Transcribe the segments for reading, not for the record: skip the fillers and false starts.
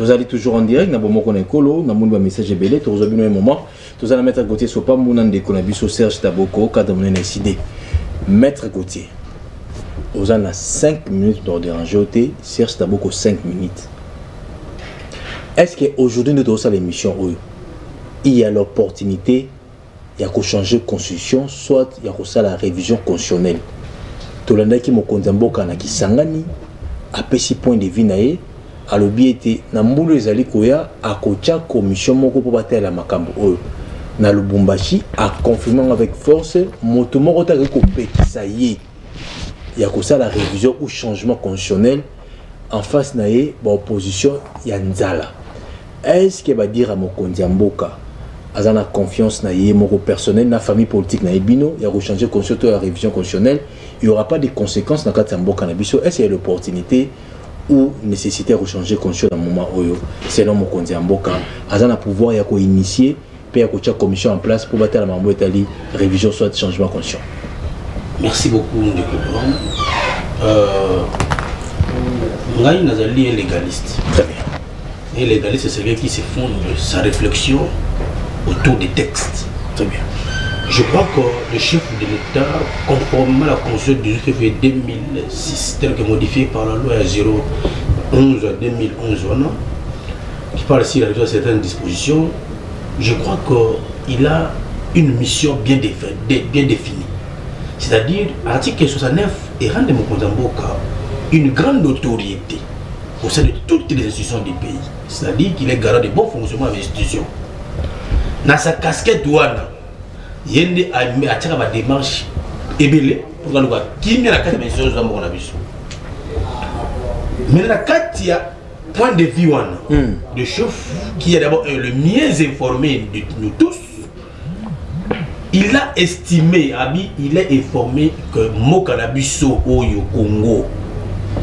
Tous allez toujours en direct, nous avons un message belé, tous avez un moment, tous allez mettre à côté sur pas mon ande Konabiso Serge Taboko, cadre mon décidé. Maître Gauthier, vous avez 5 minutes pour déranger, Serge Taboko 5 minutes. Est-ce qu'aujourd'hui nous avons l'émission où il y a l'opportunité, il y a changer de constitution, soit il y a la révision constitutionnelle. Tout le monde qui m'a condamné à qui sangani, à petit point de vue naé. Alors bien été na mbulu ezali koya akocha commission moko po batela la makambo oyo na Lubumbashi a confirmé avec force moto moko ta ko pekisa ye ya ko ça la révision ou changement constitutionnel en face naé ba opposition ya nzala. Est-ce que va dire à Mokonzi Mboka azana confiance na ye moko personnel na famille politique na ebino ya ko changer constitution la révision constitutionnelle, il y aura pas de conséquences dans kati Mboka na biso. Est-ce qu'il y a l'opportunité ou nécessité de changer constitution dans le moment où selon Mokonzi Mboka azana pouvoir ya ko initier puis ya ko tia commission en place pour battre la mambo etali révision soit changement constitution. Merci beaucoup Ndeko Blanc. Ngai nazali un légaliste. Très bien. Et légaliste c'est celui qui se fonde de sa réflexion autour des textes. Très bien. Je crois que le chef de l'État, conformément à la Constitution du 18 février 2006, telle que modifiée par la loi 011-2011, qui parle ici de certaines dispositions, je crois qu'il a une mission bien définie. C'est-à-dire, l'article 69, il rend Mokonzi Mboka une grande notoriété au sein de toutes les institutions du pays. C'est-à-dire qu'il est garant de bon fonctionnement des institutions. Dans sa casquette douane, il y a une démarche ébélée pour que qui est la carte de choses dans mon avis. Mais la carte, il y a point de vue de chef qui est d'abord le mieux informé de nous tous. Il a estimé, il est informé que Mokanabiso au Congo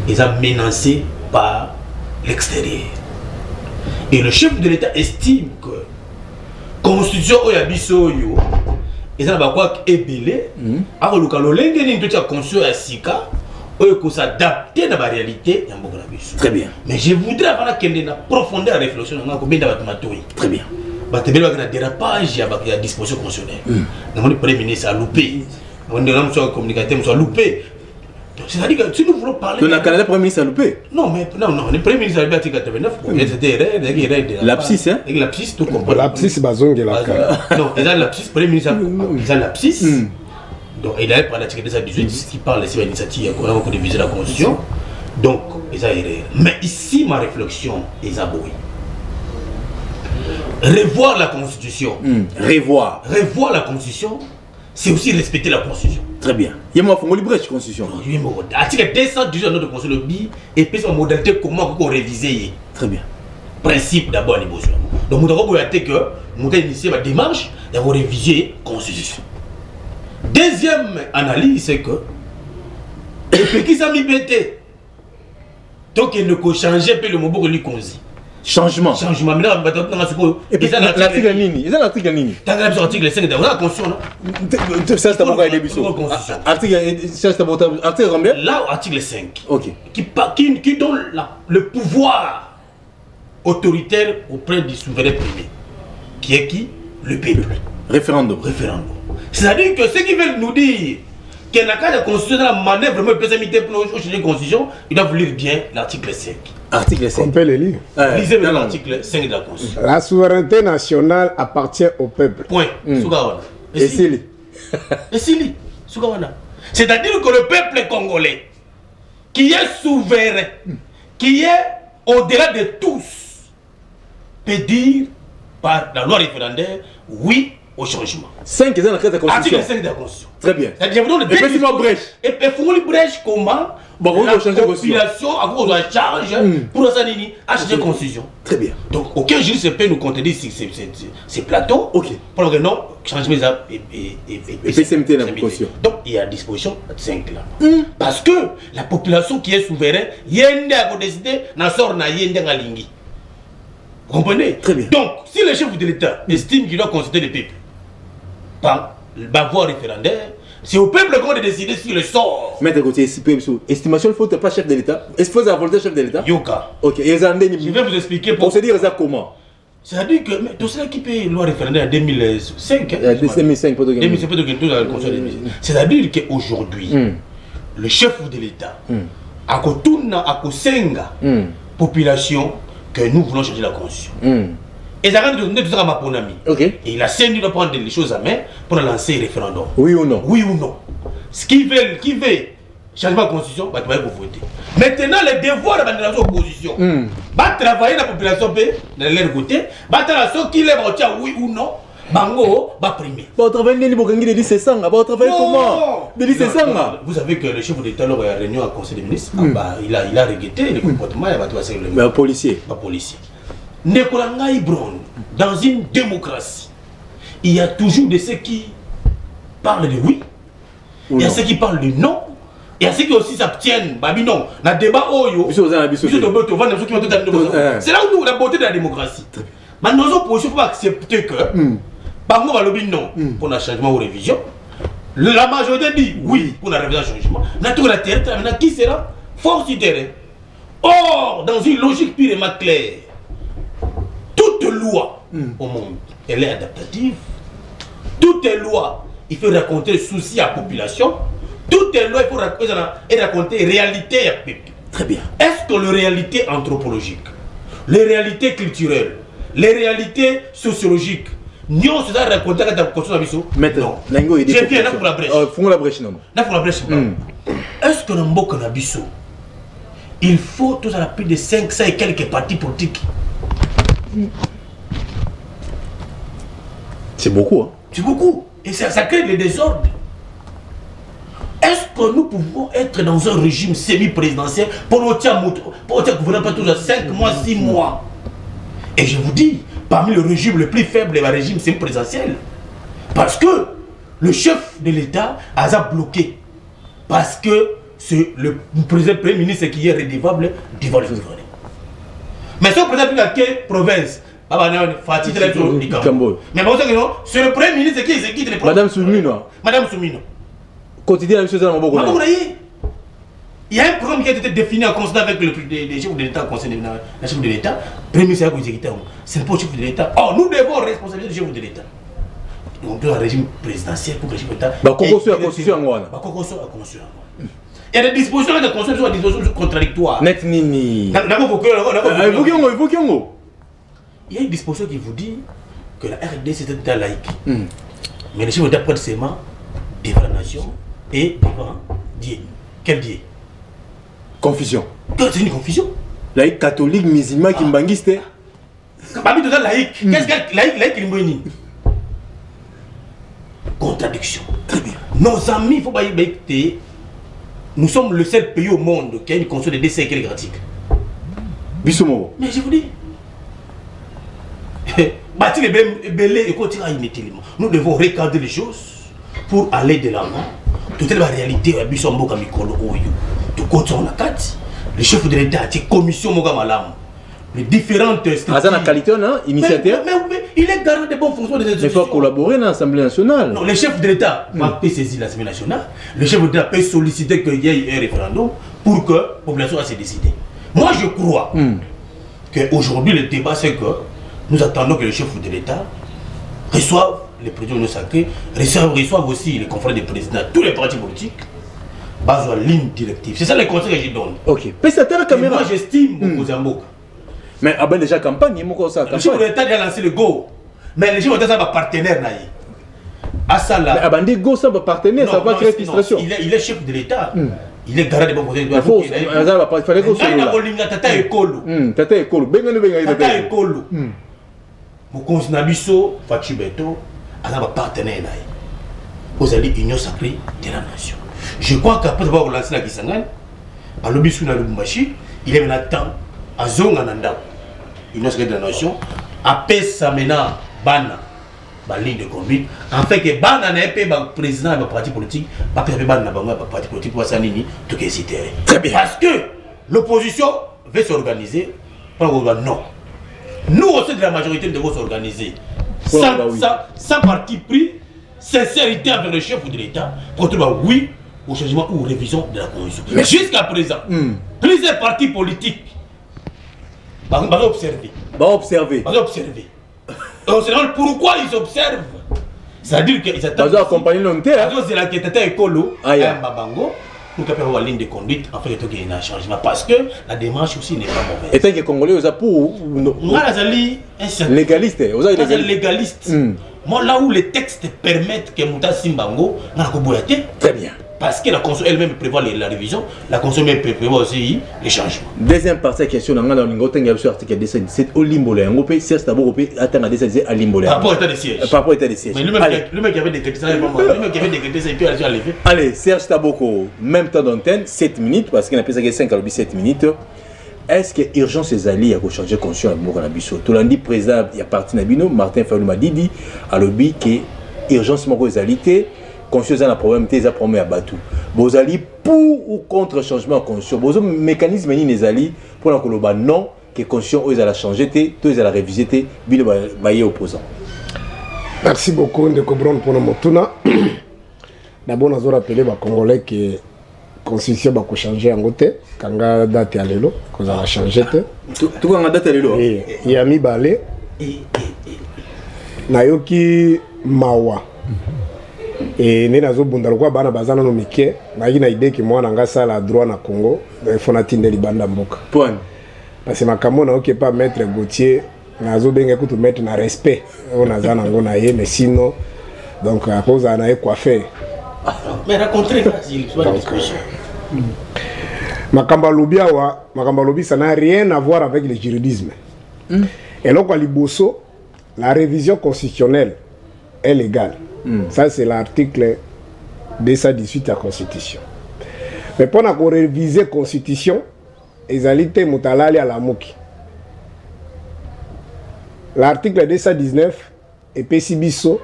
est menacé par l'extérieur. Et le chef de l'État estime que la constitution au Yabiso et ça va quoi ébélé alors le calolenge ni tout ça constitution à Sika ou s'adapter à la réalité. Très bien. Mais je voudrais avoir la profondeur de réflexion dans combien d'avatomatoï. Très bien. Bah tu veux un dérapage à la disposition constitutionnelle. Dans le premier ministre a loupé. On est dans le communicateur soit loupé. C'est-à-dire que si nous voulons parler. Donc, le Canada, le Premier ministre a loupé. Non, mais non, le Premier ministre a loupé l'article 89. C'était l'abscisse, hein? L'abscisse, tout comprend. L'abscisse, bazongue la non, il a l'absisse, le Premier ministre a l'abscisse. Donc, il a parlé de l'article 218 qui parle de l'initiative pour réviser la Constitution. Donc, il a erreur. Mais ici, ma réflexion est abouée. Revoir la Constitution. Revoir la Constitution, c'est aussi respecter la Constitution. Très bien. Il y a moi faut libre constitution. Article 218 de notre constitution et puis son modalité comment qu'on réviser. Très bien. Principe d'abord les besoins. Donc nous devons dire que nous avons initié ma démarche d'avoir révisé la constitution. Deuxième analyse c'est que et puis qui s'est mis bêté. Donc il ne peut changer peu le mot pour lui conzi. Changement. Et puis l'article Nini. Il y a l'article Nini. L'article 5 de la Constitution. Ça c'est d'abord les bisous. Article combien? Là, article 5. Ok. Qui donne le pouvoir autoritaire auprès du souverain privé. Qui est qui? Le peuple. Référendum. C'est-à-dire que ceux qui veulent nous dire qu'il n'y a pas de constitution dans la manœuvre, vraiment, il peut s'imiter pour changer la constitution, ils doivent lire bien l'article 5. Article 5. On peut le lire. Lisez l'article 5 de la Constitution. La souveraineté nationale appartient au peuple. Point. Et Sili. C'est-à-dire que le peuple congolais, qui est souverain, qui est au-delà de tous, peut dire par la loi référendaire oui au changement. 5 ans dans la Constitution. Article 5 de la Constitution. Très bien. C'est-à-dire que et fais-moi brèche. Et fais-moi brèche comment la population a besoin de charge pour changer la Constitution. Très bien. Donc aucun juriste peut nous contredire ces plateaux. Ok. Pour que non, changement et PCMT dans la Constitution. Donc il y a disposition 5 là. Parce que la population qui est souveraine, yende a décidé, n'a sort na yende ngalingi. Vous comprenez? Très bien. Donc si le chef de l'État estime qu'il doit consulter le peuple par la voie référendaire, C'est au peuple qu'on a décidé sur le sort. Maître Gauthier, estimation, il faut pas chef de l'État. Est-ce que vous avez volonté chef de l'État? Yoka. Ok, je vais vous expliquer pour se dire ça comment. C'est-à-dire que tout cela qui paye loi référendaire en 2005. 2005, 2005, c'est-à-dire qu'aujourd'hui, le chef de l'État a Kosenga, population, que nous voulons changer la constitution. Et ça rend tout ça à ma ponami. Et il a saigné de prendre les choses à main pour lancer un référendum. Oui ou non? Oui ou non. Ce qui veut changement de constitution, bah, tu vas voter. Maintenant, le devoir de l'opposition, va travailler la population de leur côté, va travailler ceux qui lèvent oui ou non, bango, va primer. Vous travaillez comment? Vous savez que le chef de l'État, lors de la réunion au Conseil des ministres, il a regretté le comportement de policier. Dans une démocratie, il y a toujours de ceux qui parlent de oui, il y a ceux qui parlent de non. Il y a ceux qui aussi s'abstiennent. Babi non. Dans le débat, c'est là où nous, la beauté de la démocratie. Maintenant, nos oppositions, il faut accepter que, par nous, on va dire non pour un changement ou révision. La majorité dit oui pour la révision et changement. Maintenant, qui sera force du terrain. Or, dans une logique purement claire, toute loi au monde, elle est adaptative. Toute loi, il faut raconter le souci à la population. Toutes les lois, il faut raconter réalité à peuple. Très bien. Est-ce que les réalités anthropologiques, les réalités culturelles, les réalités sociologiques, nous on se raconté à la constitution? Non. Je viens là pour la brèche. Pour la brèche, non. Là pour la brèche. Est-ce que dans le Bokonabiso, il faut tout à la plus de 500 et quelques partis politiques? C'est beaucoup. Hein? C'est beaucoup. Et ça crée le désordre. Est-ce que nous pouvons être dans un régime semi-présidentiel pour nous gouverner pas toujours 5 mois, 6 mois? Et je vous dis, parmi le régime le plus faible, le régime semi-présidentiel. Parce que le chef de l'État a bloqué. Parce que c'est le premier ministre qui est redevable devant le gouvernement. Mais si on présente dans quelle province? Mais c'est le premier ministre qui exécute les provinces. Madame Soumino. Madame Soumino. Quotidien la chose dans mon il y a un programme qui a été défini en constat avec les chefs de l'État, le chef de l'État, premier ministre qui exécute. C'est le chef de l'État. Or, nous devons responsabiliser le chef de l'État. On doit un régime présidentiel pour le chef de l'État. Il y a des dispositions de constitution, des dispositions contradictoires. Net nini. Il y a une disposition qui vous dit que la RD c'est un État laïque. Mais le chef de l'État prête serment devant la nation et devant Dieu. Quel Dieu? Confusion. C'est une confusion. Laïque catholique, musulman, kimbangiste. Parmi tout ça, laïque. Qu'est-ce que laïque qui contradiction. Très bien. Nos amis, il ne faut pas y mettre. Nous sommes le seul pays au monde qui a une constitution de décès gratuite. Bissomo. Mais je vous dis. Bâtir les belés et continuer inutilement. Nous devons recadrer les choses pour aller de l'avant. Toute la réalité, le chef de l'État a été commission Mogamalamo. Les différentes qualité, initiateur. Mais il est garant des bonnes fonctions des institutions. Il faut collaborer dans l'Assemblée nationale. Non, le chef de l'État peut saisir l'Assemblée nationale. Le chef de l'État peut solliciter qu'il y ait un référendum pour que la population se décide. Moi, je crois qu'aujourd'hui, le débat, c'est que nous attendons que le chef de l'État reçoive les présidents sacrés, reçoivent aussi les confrères des présidents, tous les partis politiques, basés sur la ligne directive. C'est ça les conseils que je donne. Ok. Moi, j'estime Mozambique. Mais il y a déjà campagne, le chef de l'État a lancé le go. Mais le chef de l'État a un partenaire. Mais go, ça va partenaire, ça va créer frustration. Il est chef de l'État. Il est garant de bons conseils. Il fallait que ce Tata Ekolo. Tata Ekolo. Tata Ekolo. Mokonzi Nabiso, Fachibeto, a un partenaire. Vous allez l'Union sacrée de la nation. Je crois qu'après avoir relancé la Kisangane, à l'Obisu na Lubumbashi, il est maintenant à Zongananda, Union sacrée de la nation, à Pesa Mena Bana, la ligne de conduite, en fait que Bana n'a pas le président de parti politique, pas que Bana n'a pas le parti politique pour Sanini, tout est cité. Très bien. Parce que l'opposition veut s'organiser, non. Nous aussi de la majorité devons s'organiser. Sans parti pris, sincérité avec le chef de l'État pour dire oui au changement ou révision de la Constitution. Mais jusqu'à présent, plusieurs partis politiques vont observer. On se demande pourquoi ils observent. C'est-à-dire qu'ils attendent. Ils accompagnent l'honnêteté. C'est la qui était écolo, Babango, pour qu'il y ait une ligne de conduite, en fait, il y a un changement. Parce que la démarche aussi n'est pas mauvaise. Et tant que les Congolais, ils ont pour. Légaliste. Légaliste. Moi, là où les textes permettent que Mouta Simbango n'a pas boyaté. Très bien. Parce que la Constitution elle-même prévoit la révision, la Constitution elle prévoit aussi les changements. Deuxième partie de la question, on a l'article 217 au Limbolé. On peut c'est d'abord attendre à 217 à Limbolé. Par rapport à l'état de siège. Par rapport à l'état de siège. Mais lui-même qui avait décrété ça, lui-même qui avait décrété ça, et puis il a levé. Allez, Serge Taboko, même temps d'antenne, 7 minutes, parce qu'il a appelé ça 5 à 7 minutes. Est-ce que l'urgence est allée à changer de conscience à Moukanabiso? Tout l'an dit, président, il y a parti Nabino, Martin Fayou m'a dit à l'objet que l'urgence est allée. Conscience a un problème, tu as promis à Batou. Vous allez pour ou contre changement de conscience. Vous avez un mécanisme qui est pour la coloba non, que conscience ils allait changer, ils allait réviser, ils allait opposant. Merci beaucoup de Cobron pour notre tournoi. D'abord, nous avons rappelé aux Congolais que la constitution va changer en côté. Quand la date est à l'élo, qu'on va changer. Tout quand la date est à l'élo. Il y a mis balé. Nayoki Mawa. Et nous avons dit que bana bazana no mike na ina idée que moi nanga sala droit na Congo il faut natinde libanda mboka point parce que makambo na oké pas maître Gauthier nazo benga ko to mettre na respect on azana ngo na ye mais sinon donc à cause ana quoi faire mais raconter il soit une discussion makambo lobi ça n'a rien à voir avec le juridisme et donc à liboso la révision constitutionnelle est légale. Ça, c'est l'article 218 de la Constitution. Mais pour réviser la Constitution, ils allaient mutalali à la mouki. L'article 219 est pesibiso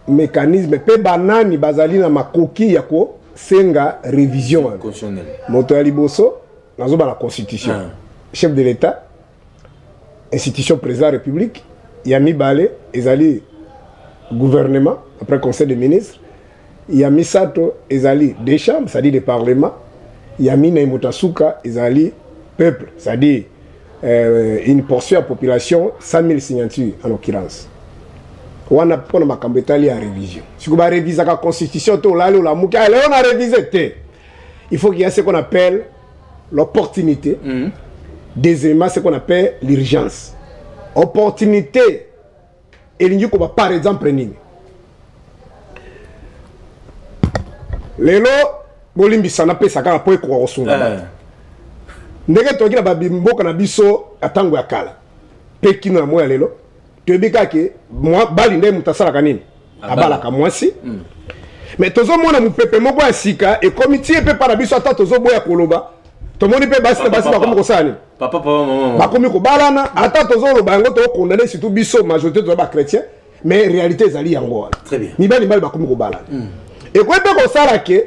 mécanisme pe banani bazali na makoki ya ko senga révision constitutionnelle. Moto ya liboso nazo ba la Constitution. Chef de l'État, institution président de la République, yami balé ezali gouvernement, après conseil des ministres, il y a Misato, Ezali, des chambres, c'est-à-dire des parlements, il y a Mina Imotasuka, Ezali, peuple, c'est-à-dire une portion de la population, 100 000 signatures en l'occurrence. On a pour ma cambétalie à révision. Si on a révisé la constitution, on a révisé. Il faut qu'il y ait ce qu'on appelle l'opportunité. Deuxièmement, ce qu'on appelle l'urgence. Opportunité. Et l'Union, par exemple, Nini. Lelo, Bolimbi Sanape Sakana Poe Kourosunga. Ndege toki na babimboka na biso atango ya kala. Pekino na moya lelo. Tobika ke moi bali nde mutasala kanini. Abala ka mwasi. Mais tozo mona mupepe moko ya sika et comité pe para biso ata tozo boya koloba. Tomoni pe basi ba komi kosani. Papa maman. Ba komi ko balana ata tozo loba ngo to condamner surtout biso majorité to ba chrétien mais réalité ezali yango. Très bien. Ni bali ba komi ko balana. Et quoi pe ko sala ke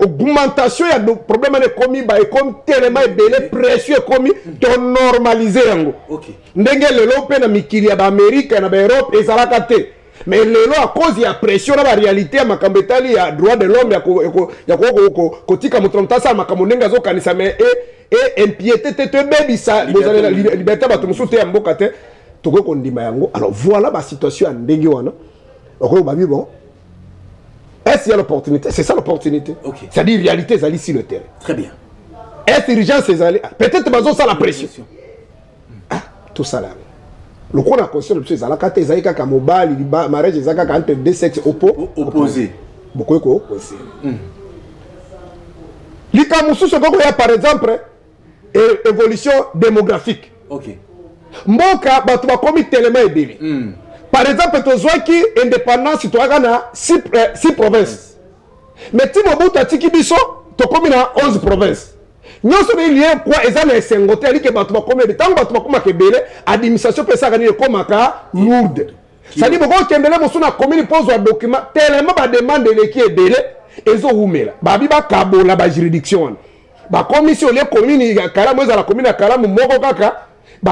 augmentation il y a des problèmes commis comme tellement belé pression commis to normaliser yango. OK. Ndenge lelo pe na mikili ya ba Amerika na ba Europe ezalaka te. Mais lelo à cause il y a pression na la réalité ya makambetali ya droit de l'homme ya kotika mutonta sa makamonenga zo kanisa mais et impiété te bebisa bozala la liberté ba tumusu te ya mboka te to ko ndima yango. Alors voilà la situation ya ndenge wana. Oko ba bon. Est-ce qu'il y a l'opportunité? C'est ça l'opportunité. Okay. C'est-à-dire réalité zali sur le terrain. Très bien. Est-ce urgence c'est zali? Peut-être bazo ça la pression. Tout ça là. Le qu'on a conscience de ça, la carte zaïka ka mobile, mariage zaïka entre deux sexes opposés. Beaucoup ko opposé. Likamusu ce qu'on a par exemple évolution démographique. OK. Mboka batu ba komi tellement ebele. Par exemple, Tozoaki indépendance, tu as 6 provinces. Mais si Mobutu a tiki biso, tu as 11 provinces. Nous sommes liés quoi? Ils ont les 5 hôtels qui battent comme des temps, battent comme Kebele, administration peut s'arranger comme lourde. Ça dit que Kembele, on a commune pose un document, tellement de demande de l'équipe est belé, ils ont oumé. Babi ba kabo la juridiction. Ba commission les communes, Karam, la commune à Karam, Moko Kaka.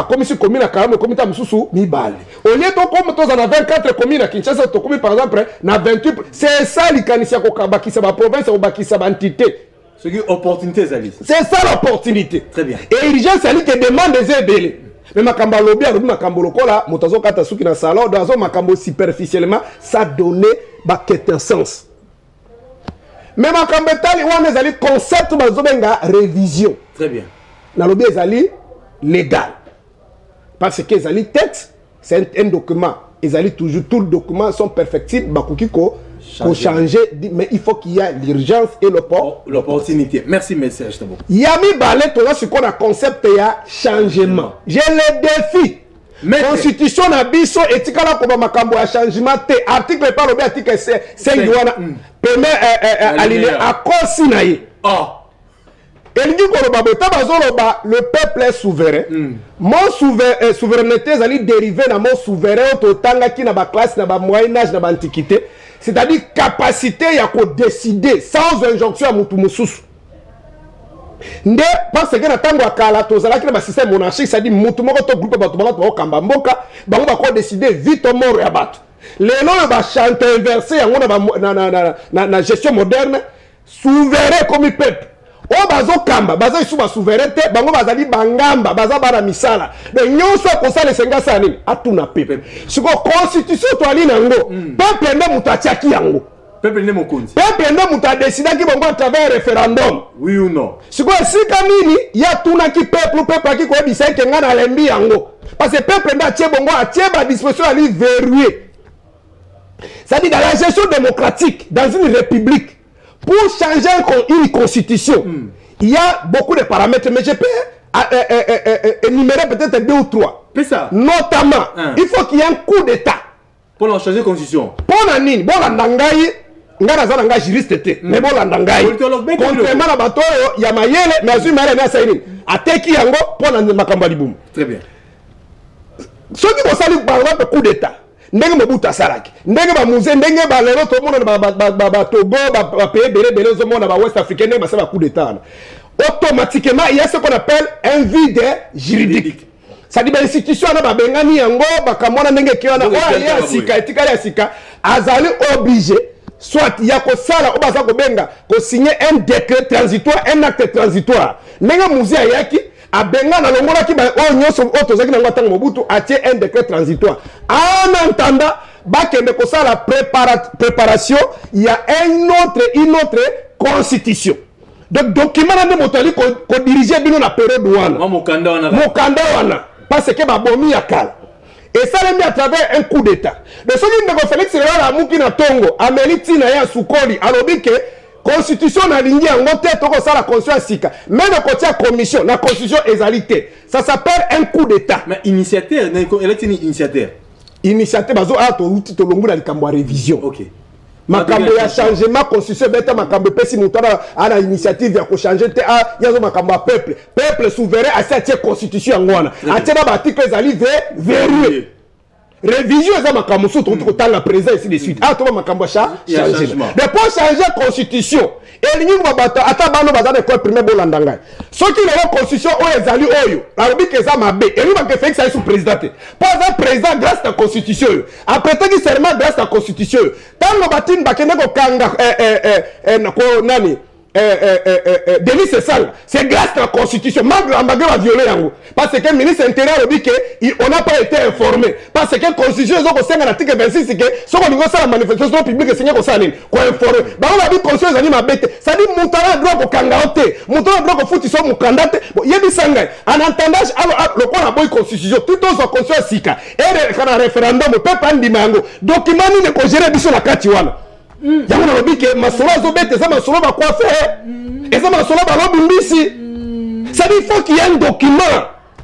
comme si commune à Karambe, commune à Moussou, Mibale. Au lieu de comme on a 24 communes à Kinshasa, comme par exemple, na 28, c'est ça l'Ikanissia Kokabakisa, ma province ou Bakisa, entité. C'est une opportunité, Zali. C'est ça l'opportunité. Très bien. Et il y a celui qui demande des aides. Mais Makamba Lobi, Makamba Lokola, Moutazo Katasuki dans le salon, dans Makamba superficiellement, ça donnait un sens. Mais Makamba Tali, on a des concepts, révision. Très bien. Dans Lobi, ils légal. Parce que les textes, c'est un document. Ils toujours, tous les documents sont perfectibles, pour changer, mais il faut qu'il y ait l'urgence et l'opportunité. Merci, merci, Chtabo. Yami Balé, tu vois ce qu'on a concept, il y a changement. J'ai le défi. Mais constitution na biso etikala ko ba makambo ya changement te article par le article 5 wana permet aligner à consinaye. Et il dit que le peuple est souverain. Mon souveraineté est dérivée de mon souverain qui na ba classe na ba moyen âge na ba antiquité. C'est-à-dire capacité à décider sans injonction à Moutoumousous. Parce que na tango akala tozala ki na système monarchique, c'est-à-dire Moutoumogo to groupe bato ba kamba mboka, ba ko décider vite mort ya bato. Lelo ba chante inversé na gestion moderne, souverain comme peuple. O bazo kamba, bazo isu ba souveraineté, bango bazali bangamba, baza bana misala. Mais nyonso ko sala senga sani atuna peuple. Siko constitution to ali nango, peuple nde mutatiaki yango. Peuple nde mokonzi. Peuple nde muta décider ki bango à travers référendum. Oui ou non? Siko sika nini ya tuna ki peuple ki ko ebisa ke ngana lembi yango. Parce que peuple nda tie bongo a tie ba disposition ali verrouillé. C'est-à-dire dans la gestion démocratique dans une république. Pour changer une constitution, il y a beaucoup de paramètres, mais je peux énumérer peut-être 2 ou 3. Ça. Notamment, il faut qu'il y ait un coup d'État. Pour changer la constitution. Pour la nini, bon la nangaï, nga juriste, mais bon la nangaï. Contrairement à la bateau, il y a mayele, mais azui mayele na saïni. Ateki yango pour la makamba liboum. Très bien. Ceux qui vont saluer par exemple coup d'État. Ndenge Mobutu asalaki ndenge ba musée ndenge ba lelo to mona ba Togo ba pays belé zo mona ba West Africain ndenge ba sa coup d'état automatiquement il y a ce qu'on appelle un vide juridique. Ça dit ba institution na ba bengani yango ba kamona ndenge ki wana o ya sika etikali ya sika azali obligé soit il y a ko sala o ba sa ko benga ko signer un décret transitoire, un acte transitoire ndenge musée ayaki abenga na longola ki ba o nyoso o tozaki na ngata Mobutu atie un décret transitoire en entendant bakende ko ça la préparation il y a une autre constitution donc document na motali ko diriger bino na période wana mokanda wana parce que ba bomi ya kala et ça l'est mis à travers un coup d'état de ce qui ndeko Félix Léala muki na tongo ameliti na ya sukoli alobi ke constitution na ligne en tête to ça la constitution sika mais le côté commission la constitution égalité ça s'appelle un coup d'état mais initiateur bazo a to longu na likambo révision OK makambo ya changement constitution beta makambo pesi mutana ana initiative ya ko changer te yazo makambo peuple souverain a cette constitution ngwana atena ba article ezali verrouillé révision ça makambo so to la présence ici de suite to makambo changer mais pour changer constitution et lingi babato ata bano bazana ko premier bolandanga soki la constitution o ezali oyo alobi ke za mabe et lui ba ke Félix sous président pas un président grâce à la constitution après tant que seulement grâce à la constitution tango batine bakende ko kanga ko nani Denis Sessal, c'est grâce à la constitution. Malgré la violé parce que le ministre intérieur dit qu'on n'a pas été informé. Parce que la constitution, c'est l'article 26, c'est que si on a la manifestation publique, c'est qu'on s'en informé. On a dit que la constitution, ça dit que Moutara droit au candidat, Moutara droit au foot, ils sont mon candidat. Il y a des sangs. En entendant, le point de la constitution, tout le monde a constitution. Et quand un référendum, le peuple a dit document ne peut gérer sur la Katiwana. Yango na lobi ke masolo azobete eza masolo ba quoi faire eza masolo ba lobi mbisi ça dit il faut qu'il y ait un document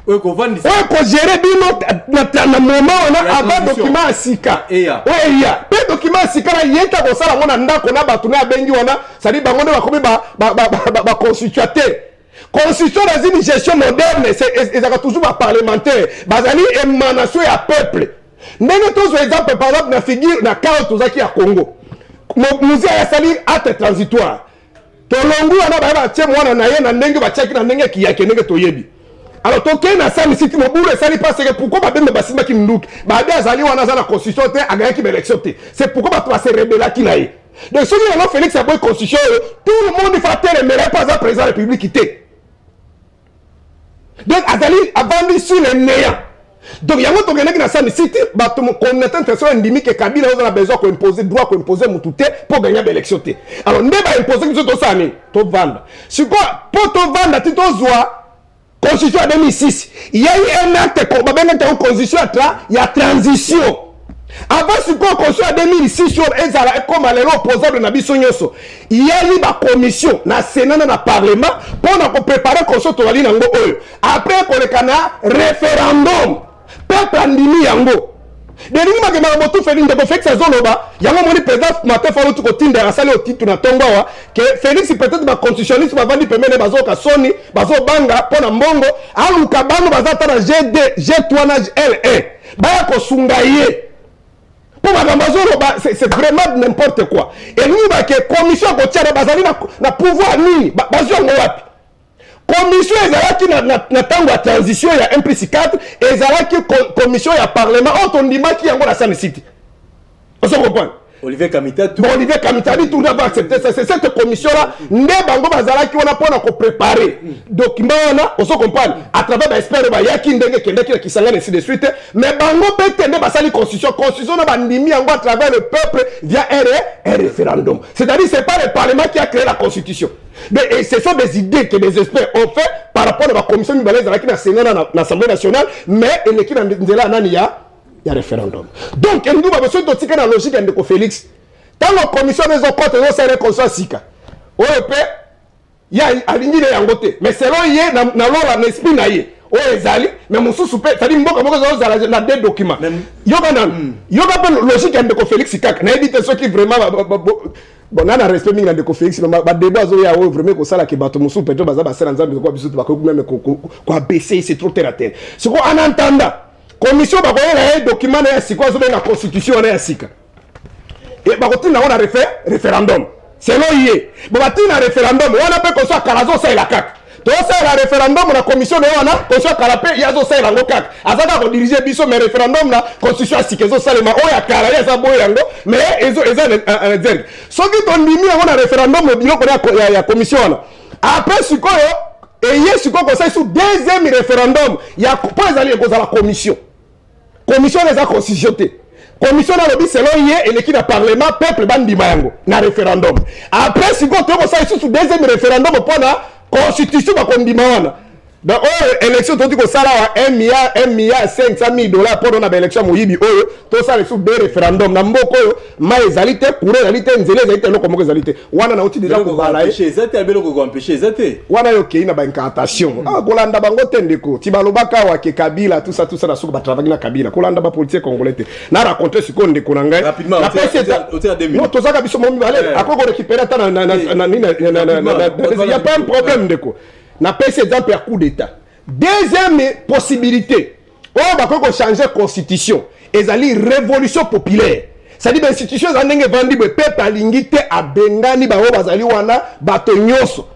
ouais qu'on vende ouais qu'on gère bino na moment on a avant document asika ouais il y a pe document asika na yenta ko sala mona ndako na batu na bengi wana ça dit bango ba komi ba constituateur constitution dans une gestion moderne c'est ezaka toujours ba parlementaire bazali émanation ya peuple ndenge tozo exemple par exemple na figure na cas tozaki ya Congo musée a sali acte transitoire tolongu ana ba tie mwana na ye na ndenge ba tiaki na ndenge ki yake ndenge toyebi Alors, toké na sali siti mobulu et sali parce que pourquoi babembe basima ki nduki babe azali wana za la constitution te agaya ki élection te. C'est pourquoi ba se rebella ki na ye. Donc celui là Félix Aboy constitution tout le monde va faire le meilleur pas à président de la République te. Donc azali abandi sur les néants. Donc yango to gena ki na sali siti ba to connaître intention ndimi que Kabila a besoin ko imposer droit ko imposer mututé pour gagner l'élection te. Alors ndeba imposer ki to ça ni to vendre. C'est quoi pour to vendre ti to zoa Constitution en 2006, il y a eu un acte de constitution il y a transition. Avant ce qu'on Constitution en 2006 sur Ezara comme les opposants de Nabi Sonyoso, il y a eu la commission, na Sénat, na Parlement pour préparer la Constitution. Après qu'on ait référendum, peuple andimi yango. Deni ma ke ma moto Félix de Félix Azoloba, yango moni président matin fa autre côté à saler au titre na tongo wa que Félix peut-être ba constitutionniste va vendre pemene bazoka soni bazo banga pona mbongo aluka bango bazata na GD G3 na L1 ba ko sungaye pour ma bazoloba c'est vraiment n'importe quoi et ni ba que commission ko tiara bazali na pouvoir ni bazo ngo wapi commission ezalaki na tango ya transition ya MPC4 ezalaki commission ya parlement otondimaki yango na San City. On se comprend. Olivier Kamita tout. Bon, Olivier Kamita dit tout d'abord accepter ça. C'est cette commission là nde bango bazalaki wana pona ko préparer document wana on se comprend à travers ba expert ba yaki ndenge kendeki na kisangana ainsi de suite mais bango pete nde basali constitution na bandimi yango à travers le peuple via un référendum. C'est-à-dire c'est pas le parlement qui a créé la constitution. Mais ce sont des idées que les experts ont fait par rapport à la commission libanaise qui a Sénat dans l'Assemblée nationale, mais elle qui a il y a référendum. Donc, nous avons besoin de la logique de Félix. Quand la commission des autres côtés, nous avons besoin de Sika. Il y a aligné les yangote. Mais selon lui, il y a un esprit naïe. Ezali, mais mon sous-souper, c'est-à-dire que nous avons des documents. Il y a une logique de Félix Sika. Il y a des gens qui vraiment. Bon, on a respect de Félix, mais le débat est vraiment que ça, qui bat mon sous, peut-être que ça va quoi baisser, c'est trop terre à terre. Ce qu'on entend, commission, un document, c'est quoi la constitution, et on a référendum. C'est non, il est. Bon, on a référendum, on a fait comme ça, Carazo, ça est la CAC. Donc, ça, le référendum, la commission, on a, constitution, Carapé, il y a ça, la CAC. Azada, on dirige Bisso, mais référendum, la constitution, c'est que ça, les mains, oh, il y a Carapé, ça, Boyango, mais ils ont un zerg. Ce qui est mis, on a référendum, le bureau, il y a commission, après, ce qu'on a, et il y a ce qu'on conseille sous deuxième référendum, il y a pas les alliés à la commission. Commission les a constitué. Commission dans le but, selon hier, et l'équipe de parlement, peuple, bandi mayango, na référendum. Après, si vous avez sous deuxième référendum, pour la constitution, comme dit Mawana. Donc, élection, tout ça, là, 1 milliard, 500 000 $ pour une élection, Moyibi, tout ça, les sous deux référendums. Dans Mboko, Maïzalité, pour Zalité, Nzélé, comme Zalité. Wana na outil déjà pour balayer. Zalité, abelo ko empêcher Zalité. Wana yo ke ina ba incantation. Ah, Kolanda bango tendeko. Tibalobaka wa ke Kabila, tout ça na souko ba travailler na Kabila. Kolanda ba politique congolais. Na raconter ce qu'on ndeko na ngai. Rapidement, au terme de 2 minutes. Non, tout ça ka biso mo mi aller. Ako ko récupérer ta il y a pas un problème ndeko. Na PC exemple à coup d'état. Deuxième possibilité, on va changer la constitution. Et ça révolution populaire. C'est-à-dire l'institution ça n'est pas vendu peuple alingité à Bengani ba bazali wana batonyoso.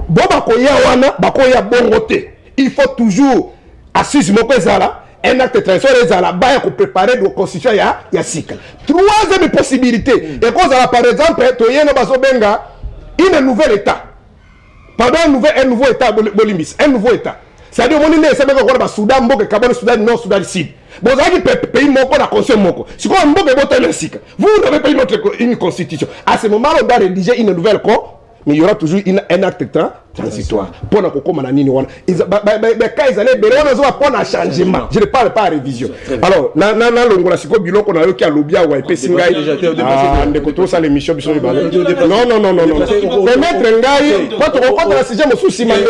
Bon bakoya wana bakoya bongote. Il faut toujours assise moko ezala un acte de transition ezala ba ko préparer la constitution ya sika. Troisième possibilité, et qu'on a par exemple toyeno bazo benga une nouvelle état. Pardon, un nouveau État, Bolimbis, un nouveau État. C'est-à-dire que nous avons un Soudan, Cabane, Soudan, Nord, Soudan, Sud. Vous avez un pays moko, la conscience moko. Si vous avez vous n'avez pas une constitution. À ce moment-là, on doit rédiger une nouvelle constitution. Mais il y aura toujours un acte transitoire. Pour la coco mananini wana. Quand ils allaient pour un changement. Je ne parle pas à révision. Alors, l'ongola siko biloko na yo ki alobia wa epesi ngai. Ah, ndeko ça l'émission biso libala. Non. Permettre ngai quand la sujet mo souci mande.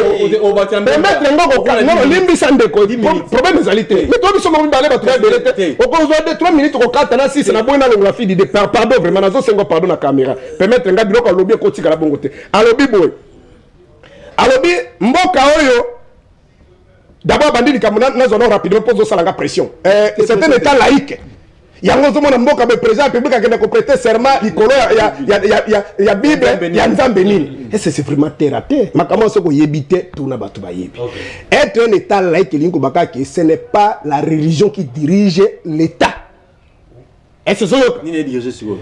Permettre ngai non limbi sandeko. Problème ezalité. Mais toi biso mo balé ba trouver belete. Au cause de 3 minutes ko kata na 6 na boina longola fi de pardon vraiment nazo sengo pardon na caméra. Permettre ngai biloko alobia ko tika la bongote. Alobi boy. Alobi mboka oyo d'abord bandit kamuna na zone rapidement pose salanga pression. C'est un état laïque. yango zomona mboka be président public akenda ko prêter serment likolo ya Bible ya Nzambe nini. Et c'est vraiment terre à terre. Makamo soko yebite tuna batu ba yebi. Être un état laïque lingo bakaki, ce n'est pas la religion qui dirige l'état. Et ce sont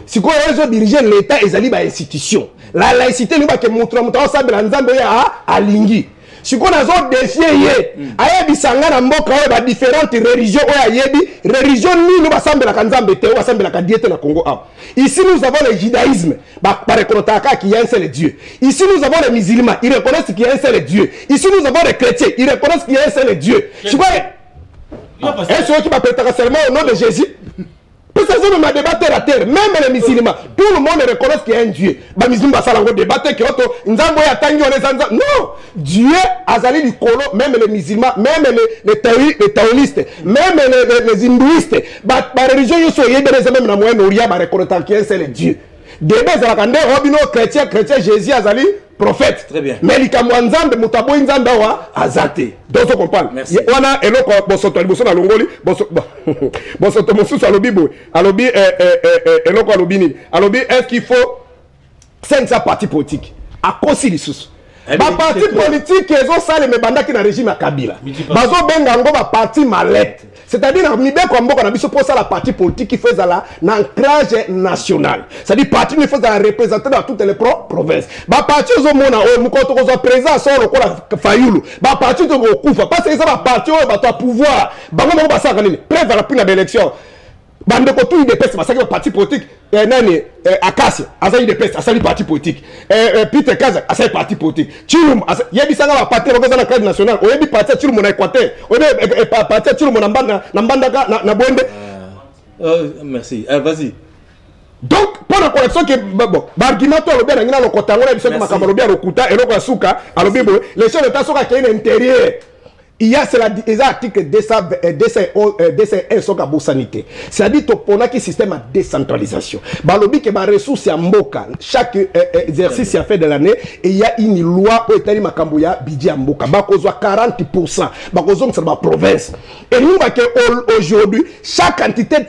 si quoi ils diriger l'état ezali ba institution. La laïcité ni ba ke mutra mutra sabela Nzambe ya alingi. Si on a zone défié ayebi sanga na mboka oyo ba différentes religions oyo ayebi religion ni no basambe la kanzambe te o basambe la kadiete na Congo a. Ici nous avons le judaïsme ba reconnaître qu'il y a un seul Dieu. Ici nous avons les musulmans, ils reconnaissent qu'il y a un seul Dieu. Ici nous avons les chrétiens, ils reconnaissent qu'il y a un seul Dieu. Tu vois est-ce qui va prêter seulement au nom de Jésus? Parce que ça m'a débattu la terre, même les musulmans, tout le monde reconnaît qu'il y a un Dieu. Les musulmans va débattre que non, Dieu azali du colo, même les musulmans, même les taoïstes, même les hindouistes, la religion ils sont même dans Moyen-Orient va reconnaître qu'il y a un seul Dieu. Débat za kande robino chrétien Jésus azali prophète. Très bien. Mais likamwa nzambe mutabo nzambe wa azate. Donc on comprend. Wana eloko bosoto liboso na longoli bosoto mosusu alobi boy. Alobi eloko alobi ni. Alobi est-ce qu'il faut 500 partis politiques à cause lisusu. Ba parti politique ezo sale me bandaki na régime ya Kabila. Bazo benga ngo ba parti mallette. C'est-à-dire na mibe kwa mboka na biso pour ça la parti politique qui fait la ancrage national. C'est-à-dire parti qui fait la représenter dans toutes les provinces. Ba parti zo mona o mukoto ko zo président so lokola Fayulu. Ba parti to ko kufa parce que ça ba parti o ba to pouvoir. Bango mo ba saka nini? Préva la pina d'élection. Bande ko tout de peste parce que parti politique nani Akasia asali de peste asali parti politique Peter Kaza asali parti politique Chilum yebi sanga ba parti ko na cadre national o yebi parti Chilum na Équateur o yebi parti Chilum na mbanda na Bonde. Merci. Vas-y. Donc pour la correction que bon argument to lo bien ngina lo kotango na biso ko makambo lo bien lo kuta et lo ko suka alobi bo les chefs d'état soka ke intérieur. Il y a l'article 201 sur la sanité. C'est-à-dire que qui système de décentralisation. Balobi que ma ressource à Mboka, chaque exercice à fait de l'année, il y a une loi au État Makambuya budget à Mboka. Bakozo 40%. Bakozo c'est ma province. Et nous aujourd'hui, chaque entité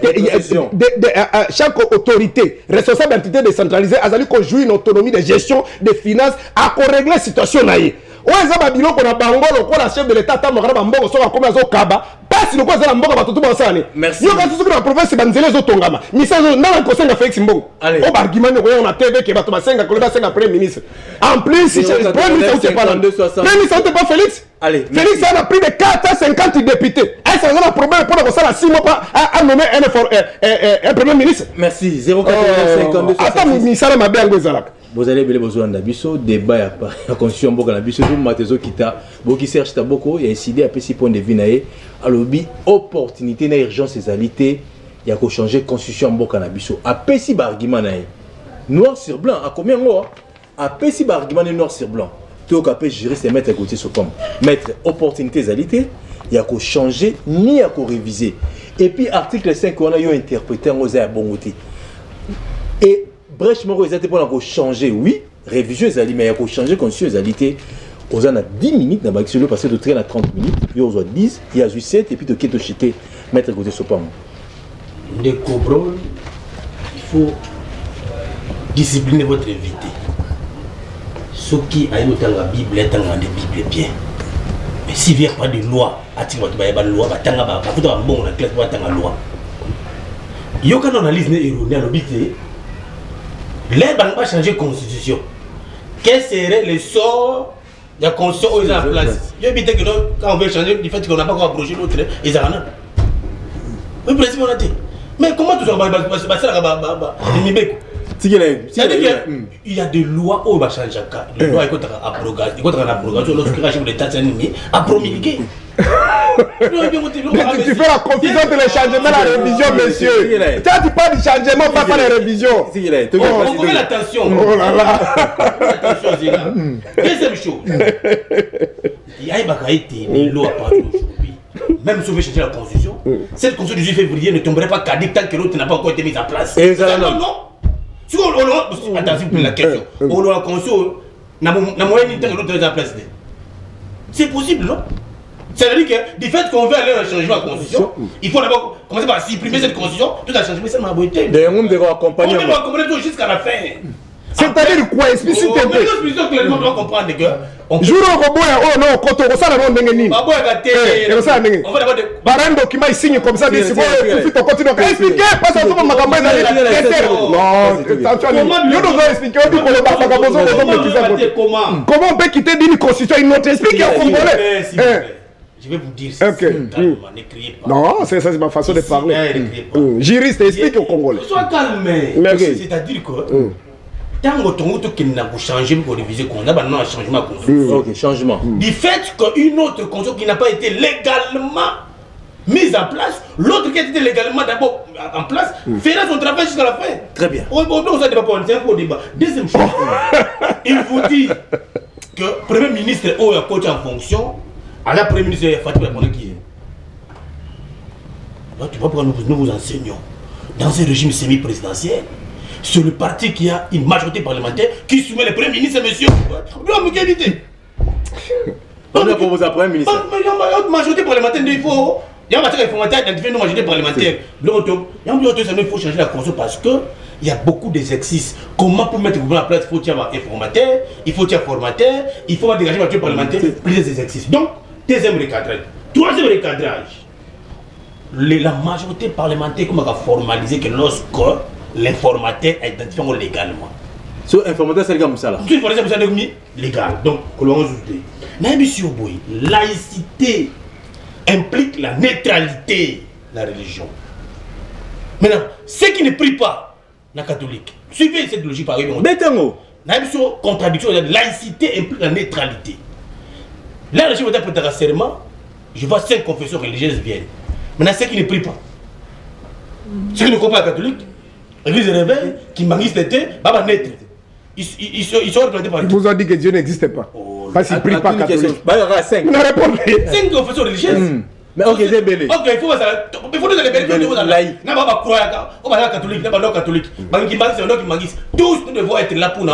chaque autorité responsable d'entité décentralisée a qu'on joue une autonomie de gestion des finances à régler la situation naïe. Oza babilo kona bango lokola chef de l'état tamokana bambogo soka komi azo kaba pasi lokola za mboka batutu basane. Merci. Yo kasi soki na province banzele zo tongama. Misa zo ndala kosenga Félix Mbongo. O argument ko na TV ke batu basenga ko basenga premier ministre. En plus si premier ministre pas là. Premier ministre pas Félix. Allez. Félix a pris de 450 députés. Est-ce qu'on a un problème pour ça la 6 mois pas à nommer un premier ministre? Merci. 0,52. Attends misala mabe ngozalaka. Vous allez besoin d'abisso débat la constitution mboka na biso tout matezo kita boki Serge Taboko il a décidé à petit point de vue naé alobi opportunité na urgence ezalité il y a ko changer constitution mboka na biso a petit argument naé noir sur blanc à combien moi a petit argument noir sur blanc tout capé gérer c'est mettre à côté sur comme mettre opportunité ezalité il y a ko changer ni à ko réviser et puis article 5 on a eu interprété en osé à bon côté et brèche moko ezate pour la changer oui révision ezali mais il y a changer constitution ezalité aux en a 10 minutes dans bac sur le passer de 30 à 30 minutes il y a 10 il y a 7 et puis de keto chité mettre côté sopam de cobron il faut discipliner votre invité ce qui a eu dans la Bible est dans la Bible bien mais s'il vient pas de loi ati votre ba loi ba tanga ba futa ba bon na classe ba tanga loi yo quand on analyse né erroné à l'obité les banques vont changer de constitution. Quel serait le sort de la constitution où ils sont en place? Je dis que quand on veut changer, du fait qu'on n'a pas encore approché l'autre, ils ont rien. Oui, président, on a dit. Mais comment tout ça va se passer là-bas? C'est-à-dire qu'il y a des lois où on va changer. Les lois, il y a abrogation. Lorsque le chef de l'État a promulgué. Tu fais la confusion de les changements, la révision, monsieur. Tu parles du changement, pas la révision. On connaît l'attention. Oh là là. Attention, c'est là. Deuxième chose. Il y a des lois à partir d'aujourd'hui. Même si on veut changer la constitution, cette constitution du 18 février ne tomberait pas caduque tant que l'autre n'a pas encore été mise en place. Non, non. Si on attention pour la question. On la constitution n'a moyen de l'autre mise en place. C'est possible, non? C'est-à-dire que du fait qu'on veut aller à un changement de la constitution, il faut d'abord commencer par supprimer cette constitution, tout a changé, mais c'est ma beauté. On doit accompagner. On doit accompagner tout jusqu'à la fin. C'est-à-dire quoi? Explicite un peu. L'explication clairement doit comprendre que. Jour au robot, oh non, quand on ressent la ronde d'Engeni. On va d'abord. Par un document, il signe comme ça, des secondes, tout on continue. Expliquez, parce que tout le monde m'a dit. Non, nous devons expliquer. Comment on peut quitter d'une constitution une autre? Expliquez au Congolais. Je vais vous dire ça. Ne criez pas. Non, ça c'est ma façon de parler. Juriste, explique au Congolais. Sois calme. C'est-à-dire que. Tant que tu n'as pas changé pour réviser, on a un changement de constitution. Ok, changement. Du fait qu'une autre constitution qui n'a pas été légalement mise en place, l'autre qui a été légalement d'abord en place, fera son travail jusqu'à la fin. Très bien. On ne débat pas, c'est un faux débat. Deuxième chose, il vous dit que le Premier ministre est coach en fonction, à la Premier ministre Fatih Bakouna qui est. Donc tu vois pourquoi nous vous enseignons. Dans ce régime semi-présidentiel, c'est le parti qui a une majorité parlementaire qui soumet le Premier ministre, monsieur. On a proposé un Premier ministre. Il y a une majorité parlementaire, il faut. Il y a une majorité parlementaire. Il faut changer la constitution parce qu'il y a beaucoup d'exercices. Comment pour mettre le gouvernement en place, il faut avoir informateur, il faut avoir formateur, il faut dégager la majorité parlementaire, plusieurs exercices. Donc, deuxième recadrage. Troisième recadrage. La majorité parlementaire, comment on a formalisé que lorsque l'informateur est identifié légalement. Ce informateur, c'est comme ça là. C'est légal. Donc, laïcité implique la neutralité de la religion. Maintenant, ceux qui ne prient pas, la catholique, suivez cette logique par exemple. Contradiction, laïcité implique la neutralité. Là, le chef d'État peut serment, je vois 5 confessions religieuses viennent. Maintenant, ceux qui ne prient pas, ceux qui ne comprennent pas la catholique, l'église réveille, qui magiste était, va naître. Ils sont représentés par. Il vous a dit que Dieu n'existait pas. Parce qu'il ne prie pas catholique. Il n'a répondu. 5 confessions religieuses. Mais ok, j'ai belé. Ok, il faut nous aller belé. On va croire, on va catholique, on va catholique. Tous nous devons être là pour nous.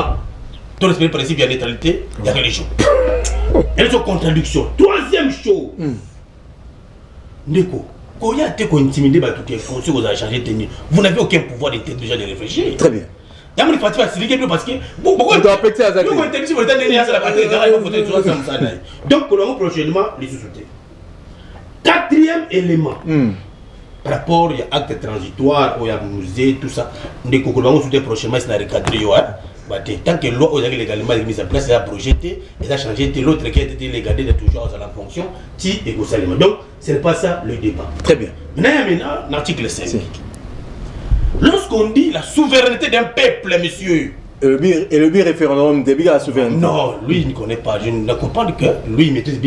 Dans le principe, il y a neutralité, il y a religion. Elles sont contradictions. Troisième chose. Neko. Quand il y a été intimidé par tout ce que vous avez changé de tenue, vous n'avez aucun pouvoir d'intelligence de réfléchir. Très bien. Il y a des parties facilitées parce que. Pourquoi tu dois péter à ça? Donc, nous allons prochainement les sous-souter. Quatrième élément. Par rapport à l'acte transitoire, il y a un musée, tout ça. Nous allons sous prochainement, c'est la recadré. Tant que l'eau est légalement mise en place, elle a projeté, elle a changé, l'autre qui a été légalisé de toujours à la fonction, ti et Gosalima. Donc, ce n'est pas ça le débat. Très bien. Maintenant, l'article 5. Lorsqu'on dit la souveraineté d'un peuple, monsieur. Et le but référendum début à la souveraineté. Non, lui il ne connaît pas. Je ne comprends pas que lui il maîtrise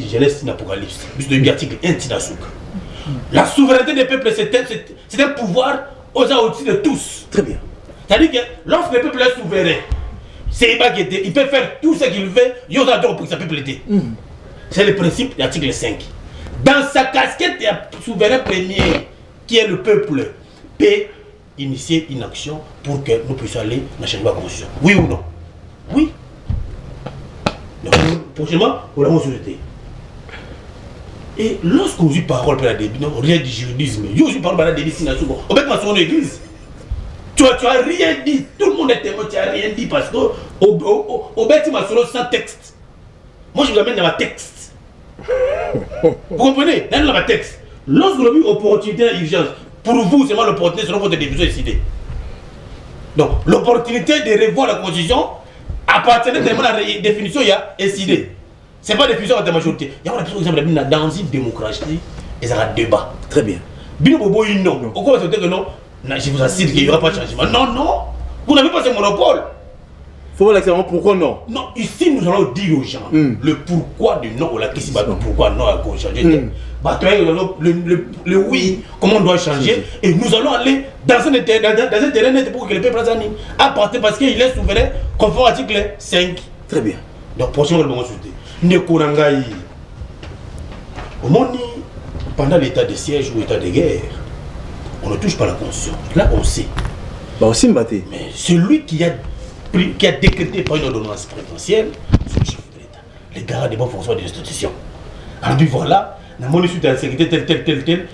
Genèse in Apocalypse. Puisque l'article 1 Tinasouk. La souveraineté des peuples, c'est un pouvoir au-dessus de tous. Très bien. C'est-à-dire que lorsque le peuple est souverain, il peut faire tout ce qu'il veut, il y a pour que sa peuple était. C'est le principe de l'article 5. Dans sa casquette, il y a un souverain premier, qui est le peuple, peut initier une action pour que nous puissions aller dans le changement de la constitution. Oui ou non? Oui. Donc, prochainement, nous l'avons souhaité. Et lorsqu'on dit parole pour la début, non, rien du juridisme, il y a aussi parole pour la début, on met dans son église. Tu as rien dit, tout le monde est témoin, tu n'as rien dit parce que au bâtiment sans texte. Moi je vous amène dans ma texte. Vous comprenez? Dans ma texte. Lorsque vous avez une opportunité d'urgence, pour vous, c'est l'opportunité selon votre décision décidée. Donc l'opportunité de revoir la constitution appartient tellement à la définition, il y a décidé. Ce n'est pas la définition de la majorité. Il y a une dans une démocratie, et ça a un débat. Très bien. Bino Bobo, non. Pourquoi vous dites que non? Je vous assure qu'il n'y aura pas de changement. Non, non. Vous n'avez pas ce monopole. Il faut voir l'exemple. Pourquoi non? Non, ici nous allons dire aux gens le pourquoi du non ou la question. Pourquoi non à changer. Le oui, comment on doit changer. Et nous allons aller dans un terrain net pour que le peuple s'anime. À partir parce qu'il est souverain, conforme à l'article 5. Très bien. Donc, prochainement, nous allons souhaiter. Nekorangaï. Au monde, pendant l'état de siège ou l'état de guerre, on ne touche pas la constitution. Là, on sait. Bah aussi mbaté. Mais celui qui a décrété par une ordonnance présidentielle, c'est le chef de l'État. Les garants des bonnes fonctions de l'institution. a dit voilà, dans mon issue de la sécurité tel,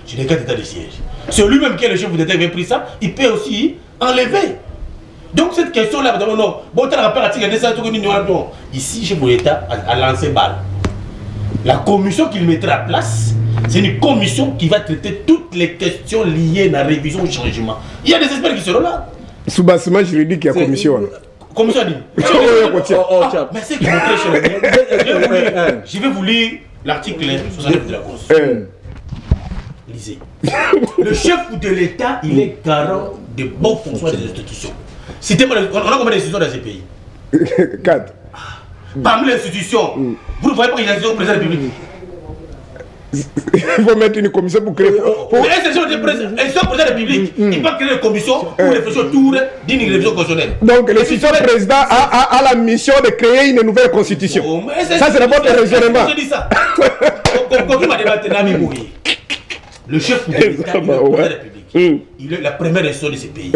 je décrète état de siège. C'est lui-même qui est le chef d'État qui avait pris ça, il peut aussi enlever. Donc cette question-là, non, bon, tu as rappelé à Tigre, ici, chef de l'État a lancé balle. La commission qu'il mettra en place, c'est une commission qui va traiter toutes les questions liées à la révision au changement. Il y a des experts qui seront là. Sous-bassement juridique, il y a commission. Commission dit. Mais c'est qui est très cher. Je vais vous lire l'article 69 de la Constitution. Lisez. Le chef de l'État, il est garant de bon fonctionnement des institutions. On a combien d'institutions dans ce pays? 4. Parmi les institutions, vous ne voyez pas qu'il y a une président de la République. Il faut mettre une commission pour créer. Mais l'institution de président de la République, il peut créer une commission pour réfléchir autour d'une révision constitutionnelle. Donc l'institution président a la mission de créer une nouvelle constitution. Ça c'est votre raisonnement. Je dis ça. Le chef de l'État, il est le président de la République. Il est la première institution de ce pays.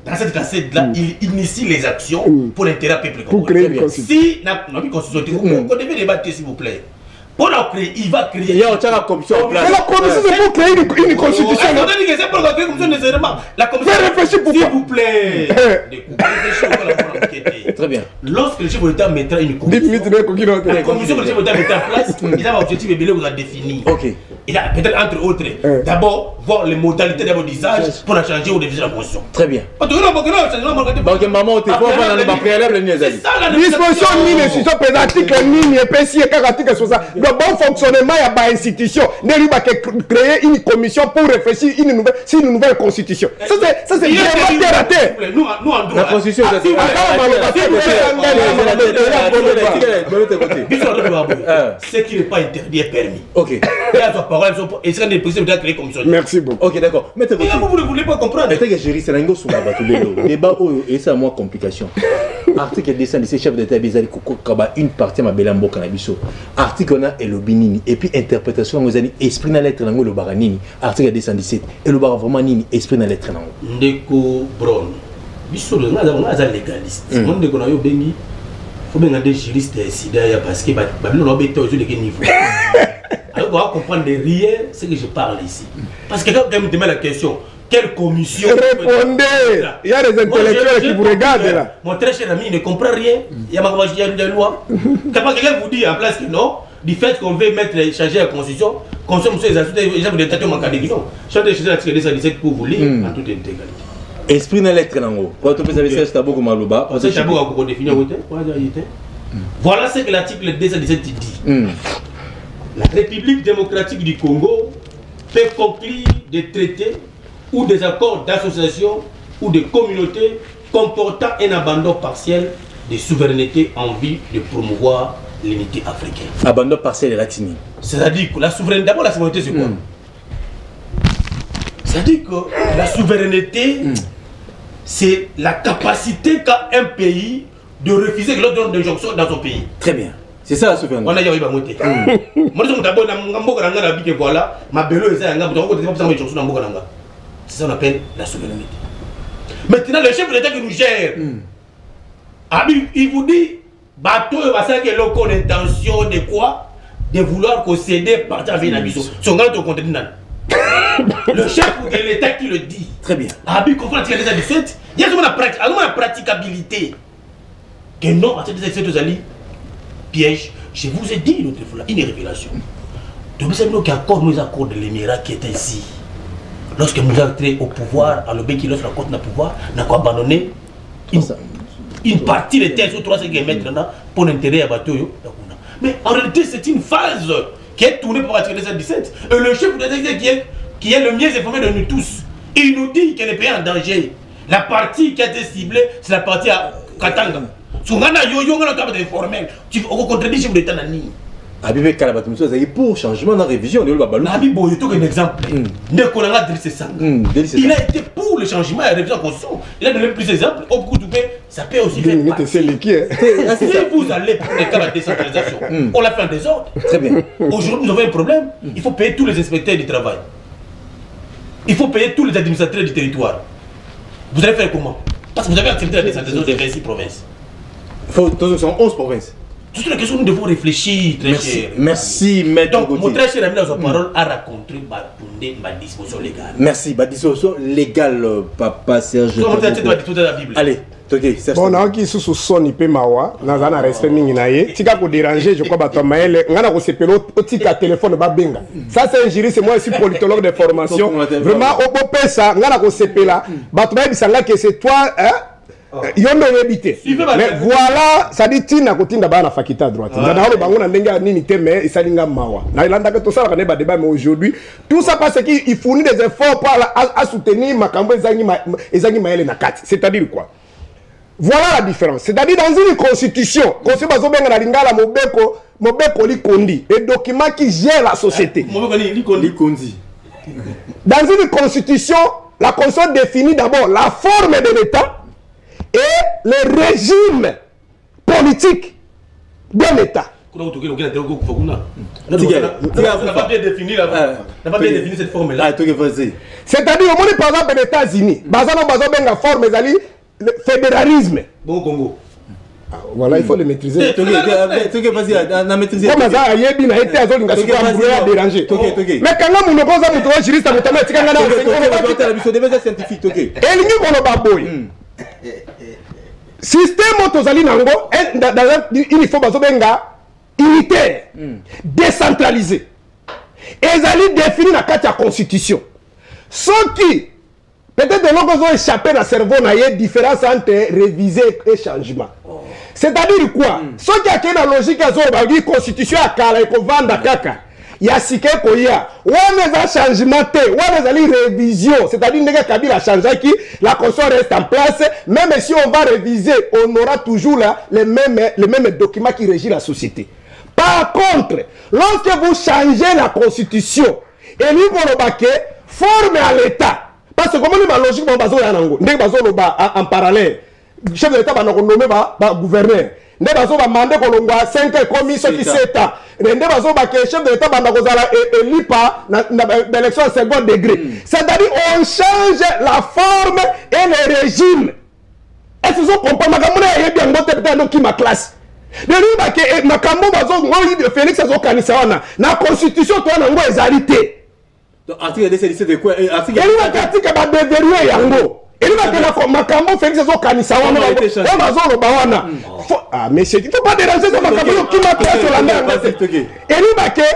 Dans cette cassette-là, il initie les actions pour l'intérêt peuple. Pour créer une constitution. Si la constitution, on devait débattre s'il vous plaît. Pour la créer, il va créer. Il y a la commission en place. Mais la commission c'est pour créer une constitution. On a dit que c'est pour créer une constitution nécessairement. La commission. Réfléchir pourquoi. S'il vous plaît. Très bien. Lorsque le chef de l'État mettra une commission. 10 minutes de coquille. La commission que le chef de l'État mettra en place, il a un objectif et vous a défini. Ok. Il a peut-être entre autres, d'abord voir les modalités d'usage pour la changer ou réviser la constitution. Très bien. Donc maman, tu vois, dans préalable, disposition ni l'institution pédagogique ni EPC et article 60. Le bon fonctionnement il y a une institution. N'est pas créer une commission pour réfléchir sur une nouvelle constitution. Ça c'est vraiment terraté. Nous en droit. La constitution ce qui n'est pas interdit est permis. Ok. Merci beaucoup. Ok, d'accord. Mais vous ne voulez pas comprendre. Mais que gérer, c'est un débat et ça a moins complication. Article 217, chef d'État Bizarre, une partie de ma belle ambo cannabiso. Article on a et le binini. Et puis interprétation, vous avez esprit dans la lettre le baranini. Article 217. Et le bar vraiment nini, esprit dans la lettre. Ndeko Brown. Biso, nous avons un légaliste. On dit qu'on a eu bengi. Il faut bien des juristes ici parce que Babylone a été aujourd'hui de quel niveau. Alors, on va comprendre derrière ce que je parle ici. Parce que quand on me demande la question, quelle commission. Répondez. Il y a des intellectuels qui vous regardent là. Mon très cher ami ne comprend rien. Il y a une loi. Quand quelqu'un vous dit en place que non, du fait qu'on veut changer la constitution, consomme ces astuces, les gens vous détectent mon cas de non. Chantez chez l'article 217 pour vous lire en toute intégralité. Esprit dans lettre en haut. Quand on fait ça, beaucoup malouba. Voilà ce que l'article 217 dit. La République démocratique du Congo peut conclure des traités ou des accords d'association ou de communauté comportant un abandon partiel de souveraineté en vue de promouvoir l'unité africaine. Abandon partiel de latini. C'est-à-dire que la souveraineté, d'abord la souveraineté c'est quoi? C'est-à-dire que la souveraineté, c'est la capacité qu'a un pays de refuser que l'autre donne des injonctions dans son pays. Très bien. C'est ça la souveraineté. On a dit monter. Moi je suis d'abord dans le voilà, ma belle est c'est ça qu'on appelle la souveraineté. Maintenant le chef de l'État qui nous gère, il vous dit bateau va ça que l'on a intention de quoi? De vouloir concéder partir avec Nabiso. Son gars au contenu. Le chef de l'État qui le dit. Très bien. Abi comprend l'article 217. Il y a la praticabilité. Que non, l'article 217 vous allez piège. Je vous ai dit l'autre fois, une révélation. Donc vous savez qu'il y a encore nos accords de l'Émirat qui est ici. Lorsque nous avons entré au pouvoir, à l'obé qui lorsque la côte n'a pouvoir, n'a pas abandonné une partie des terres sur 300 km pour l'intérêt à bateau. Mais en réalité, c'est une phase qui est tournée pour l'article 217. Et le chef de l'État qui est le mieux informé de nous tous, il nous dit qu'il est pays en danger. La partie qui a été ciblée, c'est la partie à Katanga. Si on a informel, tu contredis le chef de l'État. Habibé Kalabatumso, c'est pour changement dans la révision de l'Obabalou. Habibé, il y a un exemple. Il a été pour le changement et la révision de la Constitution. Il a donné plusieurs exemples. Au bout de ça peut aussi faire partie. Si vous allez pour les cas de décentralisation, on l'a fait en désordre. Très bien. Aujourd'hui, nous avons un problème. Il faut payer tous les inspecteurs du travail. Il faut payer tous les administrateurs du territoire. Vous allez faire comment? Parce que vous avez accepté la décentralisation des 26 provinces. Ce sont 11 provinces. C'est une question que nous devons réfléchir, très cher. Merci, maître. Donc, mon très cher ami dans sa parole a raconté ma disposition légale. Merci, ma disposition légale, papa Serge. Comment tu as dit tout dans la Bible? Allez, Toké, Serge. Bon, on qui sous son IP mawa, dans un respect minginaye. Si tu as dérangé, je crois que tu as maël, on a reçu au tika téléphone ba benga. Ça c'est un juriste, moi je suis politologue de formation. Vraiment, au beau ça, on a reçu là. Batouba bisanga que c'est toi, hein? Yondo habité. Mais voilà, ça dit tina kotinda ba na fakita à droite. Nda holo bango na ndenga nini te mais isalinga mawa. Na ilanda que tout ça ba débat mais aujourd'hui tout ça parce qu'il fournit des efforts pour à soutenir makambo ezangi maele na kati. C'est-à-dire quoi? Voilà la différence. C'est-à-dire dans une constitution, conseil bazo benga na lingala mobeko likondi, les documents qui gèrent la société. Likondi. Dans une constitution, la constitution définit d'abord la forme de l'État et le régime politique de l'État. On n'a pas bien défini cette forme-là. C'est-à-dire, au monde par exemple les États-Unis, la forme le fédéralisme. Bon Congo. Voilà, il faut le maîtriser. Vas-y, on a maîtrisé. Comme ça, il y a bien été à déranger. Mais quand on a un juriste, on a scientifique. Système autosali nango il faut bazobenga unitaire décentralisé ezali défini na kati ya constitution soki peut-être de l'on ont échappé dans cerveau na yé différence entre réviser et changement c'est-à-dire quoi soki a na logique azo ba constitution ya kala ko vanda kaka ya sike koya wana za changement te wana za révision c'est-à-dire ndenge Kabila changer qui la constitution reste en place même si on va réviser on aura toujours là les mêmes documents qui régissent la société. Par contre lorsque vous changez la constitution et lui bolobake forme à l'état parce que comme la logique bon bazo ya nango ndenge bazo loba en parallèle chef de l'état ba nommer ba gouverneur ndé bazo ba mandé ko longwa 5 ans comme ceux qui 7 ans ndé bazo ba que chef de l'état banda ko zala élu par na élection second degré c'est-à-dire on change la forme et le régime est-ce que vous comprenez makamuna yebi yango te peut-être qui ma classe de lui ba que makambo bazo ngoyi de Félix azo kanisa wana na constitution to na ngo ezalité donc article 17 de quoi article article ba déverrouiller yango. Et il va que makambo Félix azo kanisa wana on bazo loba wana ah mais il faut pas déranger ça makambo qui m'a placé sur la main et il va que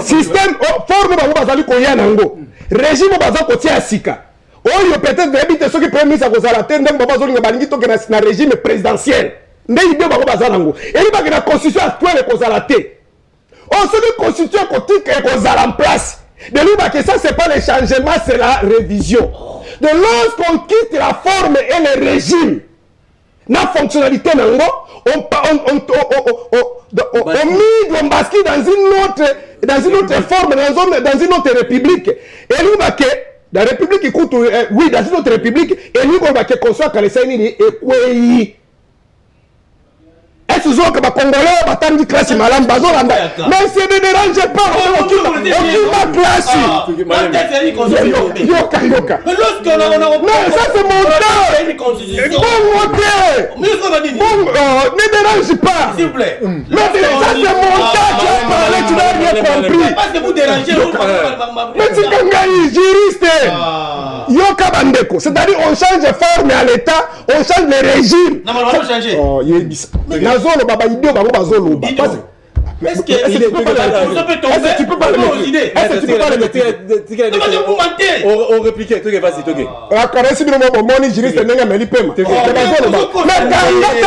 système forme ba bazali ko ya nango régime bazo ko tia sika oyo peut-être débite ceux qui premier ça ko zala tende bazo linga balingi to que na régime présidentiel ndé ibé ba ko bazala nango et il va que la constitution actuelle ko zala té on se dit constitution ko tika ko zala en place de lui que ça c'est pas le changement c'est la révision. De lorsqu'on quitte la forme et le régime, la fonctionnalité, on bascule dans une autre forme, dans une autre république. Et lui, la république écoute, oui, dans une autre république, et lui, on va construire quand les Saïnini et quoi. Est-ce que les Congolais battent une classe malade? Mais ça ne dérange pas. Aucune classe. Yoka. Mais ça c'est mon temps. Ne dérange pas. S'il vous plaît. Mais ça c'est mon temps. Tu as parlé, tu n'as rien compris. Parce que vous dérangez. Mais c'est comme un juriste. Yoka Bandeko. C'est-à-dire on change de forme à l'État, on change de régime. Non, mais on va changer. Oh, Nazolo baba idio baba bazolo. Est-ce que tu peux pas le maîtriser? Est-ce que tu peux pas le maîtriser? On réplique, vas-y, Toké. La caresse de mon moni juriste nenga meli pema. Mais quand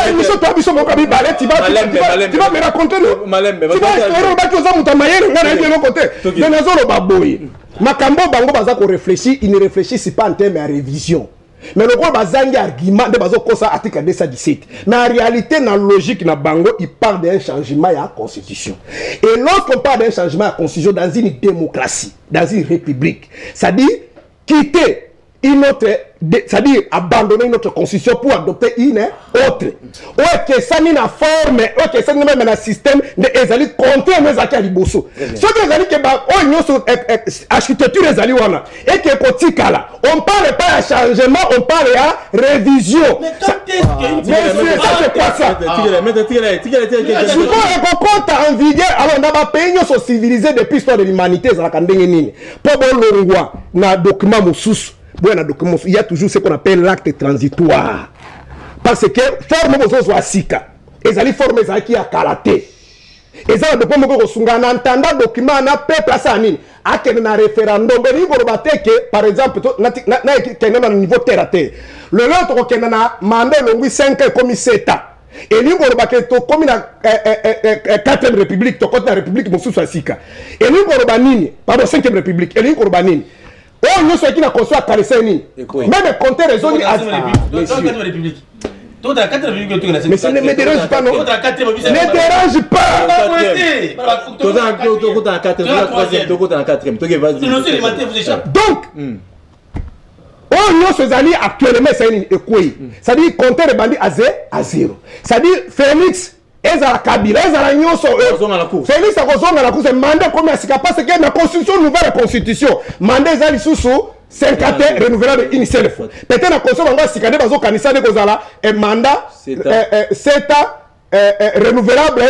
tu mission toi biso mon kabi balé, tu vas me raconter le Malembe. Tu vas espérer ba ko za mutamaye ngana de l'autre côté. Mais Nazolo baboy. Makambo bango baza ko réfléchir, il ne réfléchissent pas en termes de révision. Mais le gros bazangi argument de bazo kosa article 217. Mais en réalité, dans la logique na bango, il parle d'un changement à la constitution. Et lorsqu'on parle d'un changement à la constitution dans une démocratie, dans une république, ça dit quitter c'est-à-dire abandonner notre constitution pour adopter une autre. Ou que ça n'a une forme, ou que ça n'a même un système de ezali contre nos acquis à liboso. Ce que ezali que on y sur architecture ezali wana et que kotikala. On parle pas à changement, on parle à révision. Mais quand est-ce que c'est quoi ça? Si on compte en vigueur, alors on a pays sont civilisés depuis l'histoire de l'humanité, ça la kandenge nini. Pour bon longwa na document mususu. Il y a toujours ce qu'on appelle l'acte transitoire. Parce que forme aux asika. Et ça les formes qui a karaté. Et ça le document que sunga en entendant document na peuple à ça nini. A que na référendum ben il que par exemple na niveau terre à terre. Le l'autre que na mandat longue 5 ans comme 7 ans. Et nous avons comme la 4e république, la république Moussou Asika. Et nous avons pardon 5e république. Et nous avons oh, nous sommes qui n'a construit à Kaleseni. Même compter raison à la République. Mais ça ne me dérange pas, non. Ne dérange pas. Donc, oh, nous sommes allés actuellement, ça dit compter les bandits à 0. Ça dit Félix. Ezala Kabila, Ezala Nyonso, Félix a raison à la course, mandat comme c'est parce que la constitution, nouvelle constitution, mandat Ezali Soussou, 50 renouvelable initial. Peut-être la constitution, on va s'y caler, bazo kanisa de Gozala, et mandat, 7 ans, renouvelable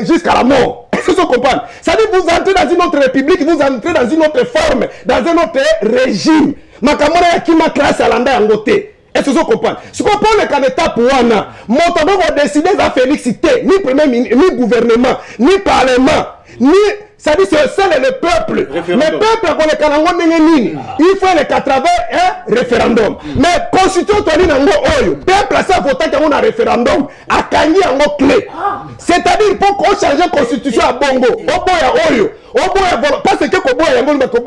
jusqu'à la mort. Est-ce que vous comprenez? Ça dit, vous entrez dans une autre république, vous entrez dans une autre forme, dans un autre régime. Makamora Yakima classe à l'anda Angote. Est-ce que vous comprenez? Ce qu'on prend le candidat pour Wana, Montabo va décider de féliciter ni premier ministre, ni gouvernement, ni parlement, ni. Ça dit c'est seul le peuple. Mais le peuple, quand le Kanango il faut le qu'à travers un référendum. Mais constitution, toi, le peuple, ça vote qu'on a un référendum, à Kangi en clé. C'est-à-dire pour qu'on change la constitution à Bongo, au boya Oyo. Parce que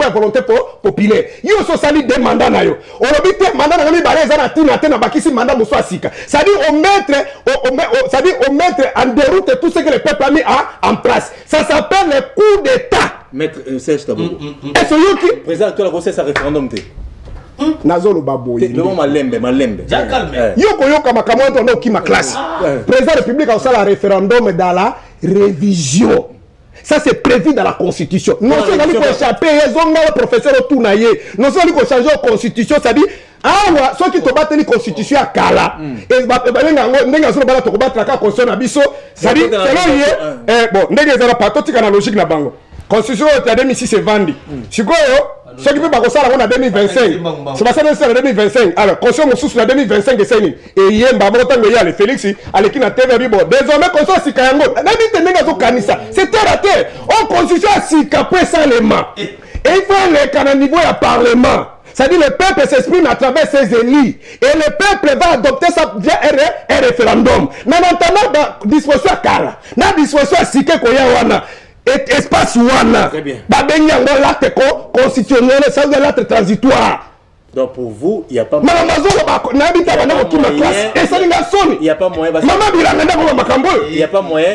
la volonté populaire. Il y a aussi des mandats. On a dit que mandat mandat c'est-à-dire on mettre en déroute tout ce que le peuple a mis en place. Ça s'appelle le coup d'État. Maître Serge Taboko. Est-ce que président toi la grossesse à référendum Nazolo Baboye. Le moment malembe. Yoko makamwa qui ma classe. Président de la République a aussi la référendum dans la révision. Ça c'est prévu dans la constitution. Nous sommes allés pour échapper, ils ont le professeur Tounaye. Nous sommes allés pour changer la constitution, ça dit ah ceux qui te battent la constitution à Kala. Et la constitution ça dit selon bon, n'est pas tout la logique na bango. Constitution de 2006 c'est vendu. C'est quoi ce qui peut pas ça en 2025. C'est pas ça en 2025. Alors constitution sous en 2025 et c'est et hier Mbabota ngoya le Félix avec qui na TV bon désormais constitution si Kayango. Na dit tenga zo kanisa. C'est terre à terre. On constitution si capé sans les mains. Et il faut le canal niveau à parlement. Ça dit le peuple s'exprime à travers ses élus. Et le peuple va adopter ça via un référendum. Mais maintenant, dans disposition à Kala, dans disposition à Sike Koyawana, et espace Wana, dans l'acte constitutionnel, ça veut dire l'acte transitoire. Donc pour vous, il n'y a pas moyen. Il n'y a pas moyen. Il n'y a pas moyen.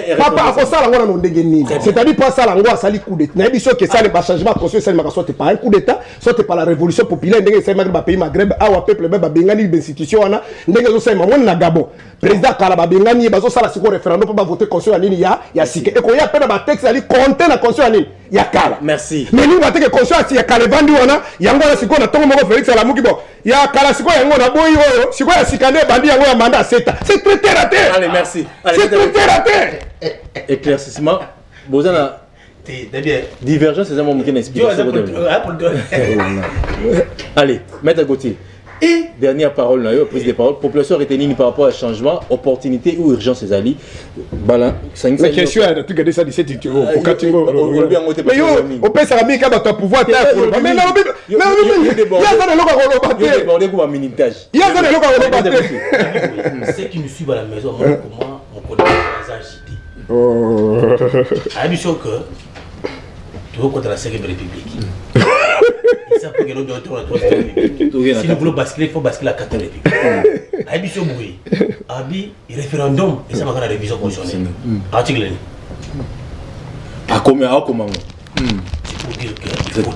C'est-à-dire pas ça, l'angoisse, ça coup d'État. Il y a des choses qui sont les changements constitutionnels, soit par un coup d'État, soit par la révolution populaire. Il y a des pays Maghreb, un peuple, des institutions, des Gabon. Président Kalababengani, il y a un référendum pour voter constitution. Il y a Sike. Et quand il y a un texte, il y a compter la constitution. Il y a Kala. Merci. Mais nous, on va dire que constitution, il y a Kalevandi, il y a un Siko, Félix Alamukibo. Il y a Kala Siko, il y a un Boy, Siko, il y a Sikane, Bandi, il y a un mandat 7 ans. C'est très terre à terre. Allez, merci. C'est très terre à terre. Éclaircissement. Bozana. Divergence, c'est un moment qui n'explique pas. Allez, Maître Gauthier. Et dernière parole, prise de parole, population retenue par rapport à changement, opportunité ou urgence, ces alliés. La question est de garder ça 17 euros. Mais on peut s'arrêter quand tu as pouvoir. Mais il y a ceux qui nous suivent à la maison, comment on connaît les agité. À la que tu veux contre la 5e République. Si nous voulons basculer, il faut basculer à la 4e République. Abisso Boué, Abi, référendum, et ça va faire la révision constitutionnelle. Article. À comment C'est pour dire qu'il faut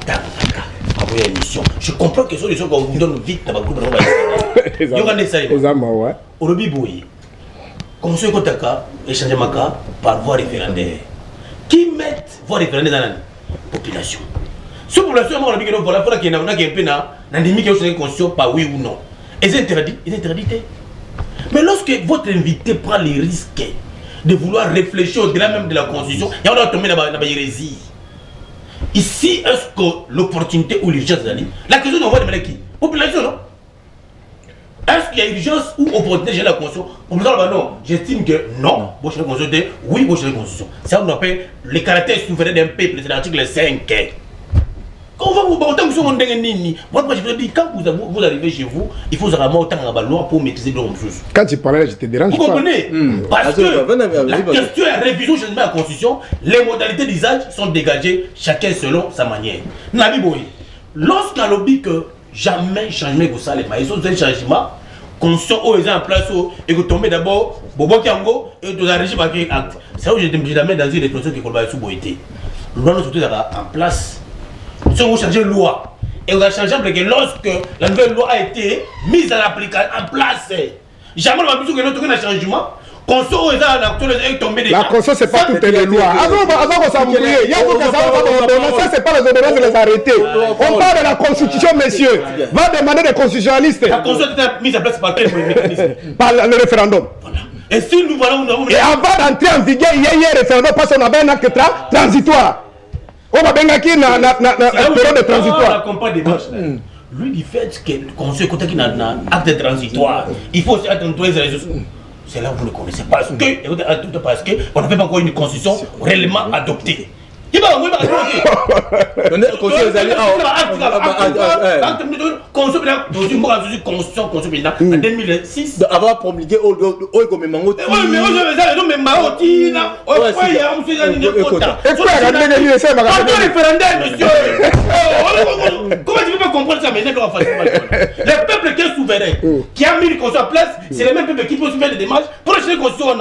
une émission. Je comprends que ce sont des choses qu'on vous donne vite dans le groupe. Il y aura des salles. Au lobby Boui, conseil Kotaka, échanger ma cas par voie référendaire. Qui met voie référendaire dans la population? Cette population, on a dit que voilà, il y a un peu d'endémie qui est conscient par oui ou non. Et c'est interdit, Mais lorsque votre invité prend les risques de vouloir réfléchir au-delà même de la Constitution, il y a tomber dans la hérésie. Ici, est-ce que l'opportunité ou l'urgence, la question on va demander qui? Population, non? Est-ce qu'il y a urgence ou opportunité de gérer la Constitution? Non, j'estime que non. Vous chez la Constitution, oui, vous chez la Constitution. C'est ça qu'on appelle les caractères souverains d'un peuple, c'est l'article 5. Quand vous autant que vous moi je vous dis, quand vous arrivez chez vous, il faut vraiment autant de loi pour maîtriser l'homme. Quand tu parlais, je te dérange. Vous comprenez? Parce que la question est révision changement de la Constitution, les modalités d'usage sont dégagées, chacun selon sa manière. Nabi Boy, lorsqu'on lobby que jamais changement que ça, les maïs, c'est un changement, conscient aux en place et que tomber d'abord, Bobo Kiango et de la régie par acte. C'est là où je jamais dans une réflexion qui est sous Boïté. Le loi surtout en place. Si vous changez la loi, et vous avez changé parce que lorsque la nouvelle loi a été mise en place, jamais on va dire que notre changement, qu'on soit tombé la Constitution, c'est pas toutes les lois. Ça, c'est pas les ordonnances de les arrêter. On parle de la Constitution, messieurs. Va demander des constitutionnalistes. La Constitution a été mise en place par quel mécanisme? Par le référendum. Et si nous voulons. Et avant d'entrer en vigueur, il y a eu un référendum parce qu'on avait un acte transitoire. On va bien qu'il y a une période de transitoire. Lui, du fait que le conseil côté qui a un acte transitoire, il faut aussi attendre les réseaux. C'est là où vous ne connaissez pas. Parce qu'on n'a pas encore une constitution réellement adoptée. Il va oui, en 2006 avoir promulgué au comment tu peux pas comprendre ça maintenant? Le peuple qui est souverain, qui a mis une constitution en place, c'est le même peuple qui peut se faire des démarches pour acheter une constitution.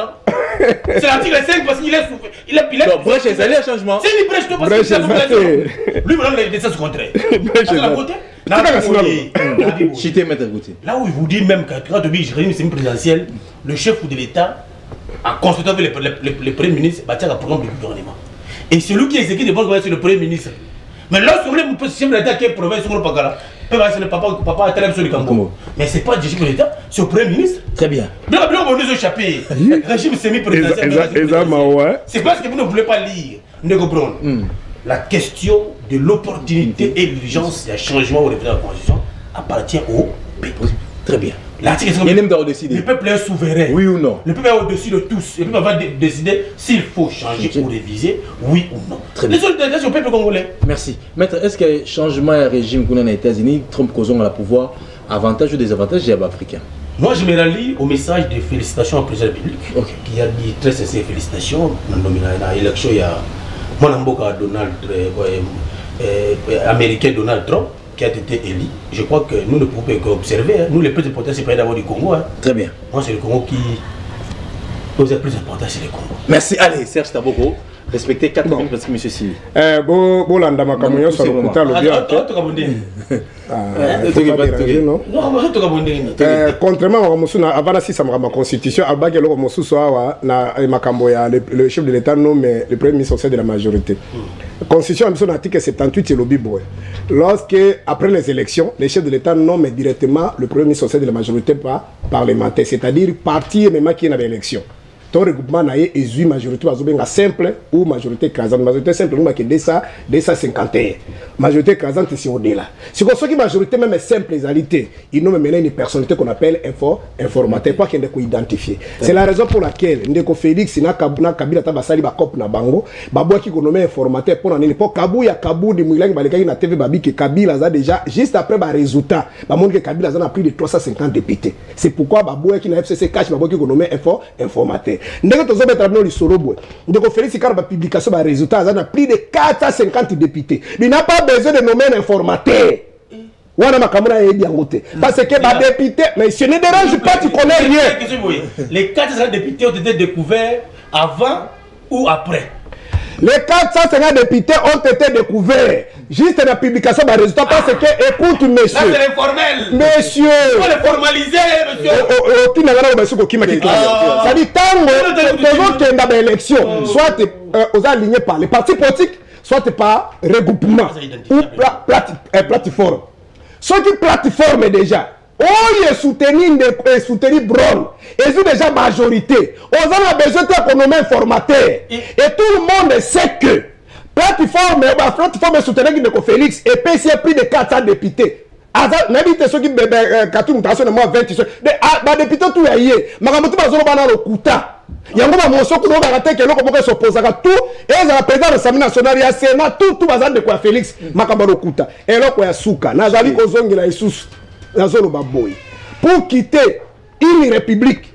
C'est l'article 5 parce qu'il est souverain. Il est brèche, c'est un changement. C'est une brèche parce que c'est la population. Lui, maintenant, il a des sens contraires. Là où il vous dit même que quand je réunis une présidentielle, le chef de l'État a consulté avec le Premier ministre, il a un programme de gouvernement. Et celui qui exécute les bonnes c'est le Premier ministre. Mais lorsque vous voulez, le chef de l'État qui est province sur le Pagala, c'est le papa à Télém sur le Congo. Mais ce n'est pas le chef de l'État, c'est le Premier ministre. Très bien. Bien, on nous a échappé. Le régime semi-présidentiel. C'est parce que vous ne voulez pas lire. Ne comprenez. La question de l'opportunité et l'urgence d'un changement au référendum de la Constitution appartient au peuple. Très bien. Le peuple est souverain. Oui ou non? Le peuple est au-dessus de tous. Le peuple va décider s'il faut changer ou réviser, oui ou non. Très bien. Les solidarités au peuple congolais. Merci. Maître, est-ce que le changement de régime qu'on a aux États-Unis, Trump causant à la pouvoir, avantage ou désavantage des africains? Moi, je me rallie au message de félicitations au président de la République, qui a dit très sincères félicitations. Dans l'élection, il y a mon amboka Donald, américain Donald Trump, qui a été élu. Je crois que nous ne pouvons qu'observer. Nous, les plus importants, c'est pas d'abord du Congo. Très bien. Moi, c'est le Congo qui. Vous êtes plus important, c'est le Congo. Merci. Allez, Serge Taboko. Respectez 4 minutes parce que monsieur Sili. Bon, l'andama Kamoyo sur le côté contrairement à Mosuna, avant la 6 ma constitution, à Bagelo Mosusoa, le chef de l'État nomme le premier ministre de la majorité. Constitution, l'article 78 et le Bible. Lorsque, après les élections, le chef de l'État nomme directement le premier ministre de la majorité parlementaire, c'est-à-dire parti même qui est dans l'élection. Ton regroupement n'a eu une majorité simple ou majorité écrasante. Majorité simple, nous avons 251. Majorité écrasante, c'est au-delà. Si on a majorité même simple, ils nous mènent une personnalité qu'on appelle informateur, pas qu'il est identifié. C'est la raison pour laquelle Ndeko Félix, n'a Kabila Tabasali, Bakop na Bango, Baboua qui nommé informateur pour l'année. Pour Kabou, il y a Kabou, de Mouilang, Balekaki, na TV Babi, que Kabila a déjà, juste après le résultat, Bamonde que Kabila a pris de 350 députés. C'est pourquoi Baboua qui n'a FCC cash, Baboua qui nommé informateur. Ndeko tozo betra bino li sorobo. Ndeko Félix car ba publication ba résultat ça a plus de 450 députés. Il n'a pas besoin de nommer un informateur. Wana makamuna yebi yangote. Parce que ba député mais ce ne dérange pas, tu connais rien. Les 450 députés ont été découverts avant ou après? Les 450 députés ont été découverts. Juste la publication des résultats parce que, écoute, monsieur. Là, c'est informel. Monsieur. Il faut le formaliser, monsieur. Ça dit, tant que l'élection, soit aux alignés par les partis politiques, soit par regroupement ou plateforme. Ceux qui plateforment déjà, ils soutenir Bron, ils ont déjà majorité. Ils ont besoin d'économie informateur. Et tout le monde sait que plateforme soutenir Félix et puis c'est plus de 400 députés. N'habite ceux qui Katoum Tasso de moi 20 les députés tout yé Magamoto bazolo bana le kuta yango ba moso ko ba raté que loko moko s'oppose à tout et la président de l'Assemblée nationale ya Sénat tout bazan de quoi Félix makamba le kuta et loko ya suka nazali ko zongela isusu nazolo ba boy pour quitter une république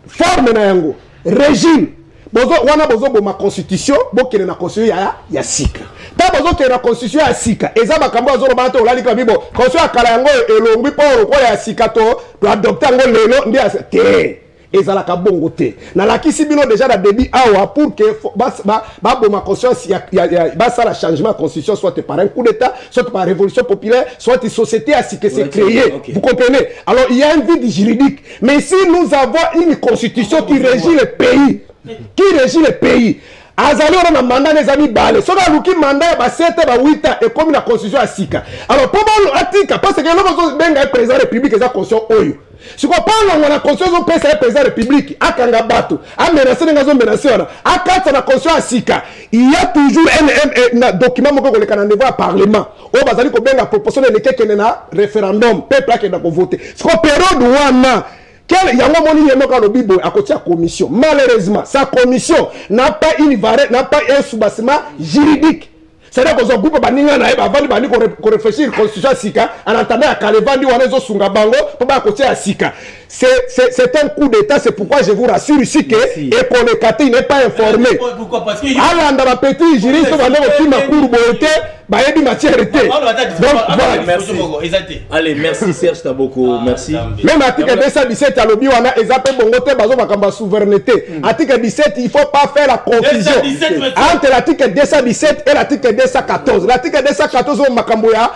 forme na yango régime bozo wana bozo bo ma constitution bokele na constitution ya sika ta bozo ke na constitution ya sika eza makambo azolo bana to olali ka bibo constitution ya kala yango elongwi po ko ya sika to adopter ngo lelo ndi te ezala ka bongo te na lakisi bino déjà na début awa pour que ba bo ma constitution ba ça la changement constitution soit par un coup d'état soit par révolution populaire soit une société à sika s'est créée vous comprenez alors il y a un vide juridique mais si nous avons une constitution qui régit le pays azali on a mandat les amis balé so na luki mandat ba 7 ba 8 ans et comme la constitution à sika alors pour bon atika parce que loko benga président de la république eza constitution oyo si quoi pas la constitution président de la république akanga bato a menacé ngazo menacé ona akata na constitution à sika il y a toujours un document moko ko le kana niveau parlement o bazali ko benga proposition de quelque na référendum peuple qui na ko voter si quoi période wana quel yango moni yemoka lo bibo à côté de la commission malheureusement sa commission n'a pas un soubassement juridique c'est-à-dire que ce groupe baninga na eba vandi bani ko réfléchir constitution sika en attendant à Kalevandi wana zo sunga bango pour ba côté à sika c'est un coup d'état c'est pourquoi je vous rassure ici que Epone Kati n'est pas informé pourquoi parce que alanda ba petit juriste bande ko kima cour boete ba yebi matière était donc voilà allez merci Serge Taboko merci même article 217 à lobby wana ezape bongote bazo bakamba souveraineté article 17 il faut pas faire la confusion entre l'article 217 et l'article 214 l'article 214 au makambo ya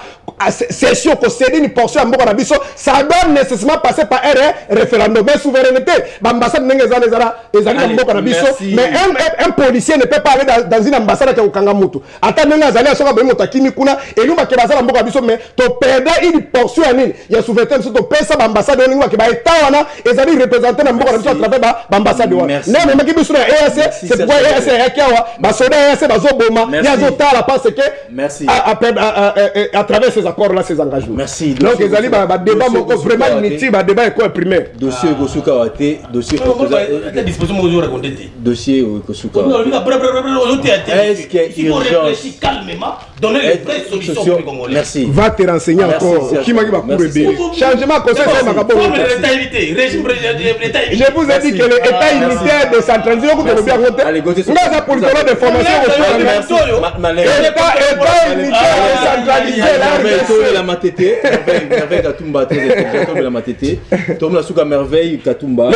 session ko céder une portion à mboko na biso ça doit nécessairement passer par un référendum mais souveraineté l'ambassade n'engezana ezali na mboko na biso mais un policier ne peut pas aller dans une ambassade ya kokanga mutu ata nenga azali asoka be moto akimi kuna elumba ke bazala mboko na biso mais to perdre une portion ya nini ya souveraineté biso to pesa ba ambassade ninga ke ba état wana ezali représenter na mboko na biso à travers ba ambassade wana ne même ki biso na EAC c'est pourquoi EAC ya kiawa ba soda EAC bazoboma ya zotala parce que merci à travers ces accords là ces engagements merci donc ezali ba débat moko vraiment inutile ba débat éco primaire dossier Kosuka Wate dossier la disposition moi je raconter dossier Kosuka est-ce qu'il y a urgence calmement donner les vraies solutions pour Congolais merci va te renseigner encore qui m'a dit va changement conseil c'est makabo régime l'état je vous ai dit que l'état unitaire décentralisé ko to bien voter allez gote ngaza pour de formation état unitaire décentralisé la matete avec Katumba très intelligent la matete Tom la souka merveille Katumba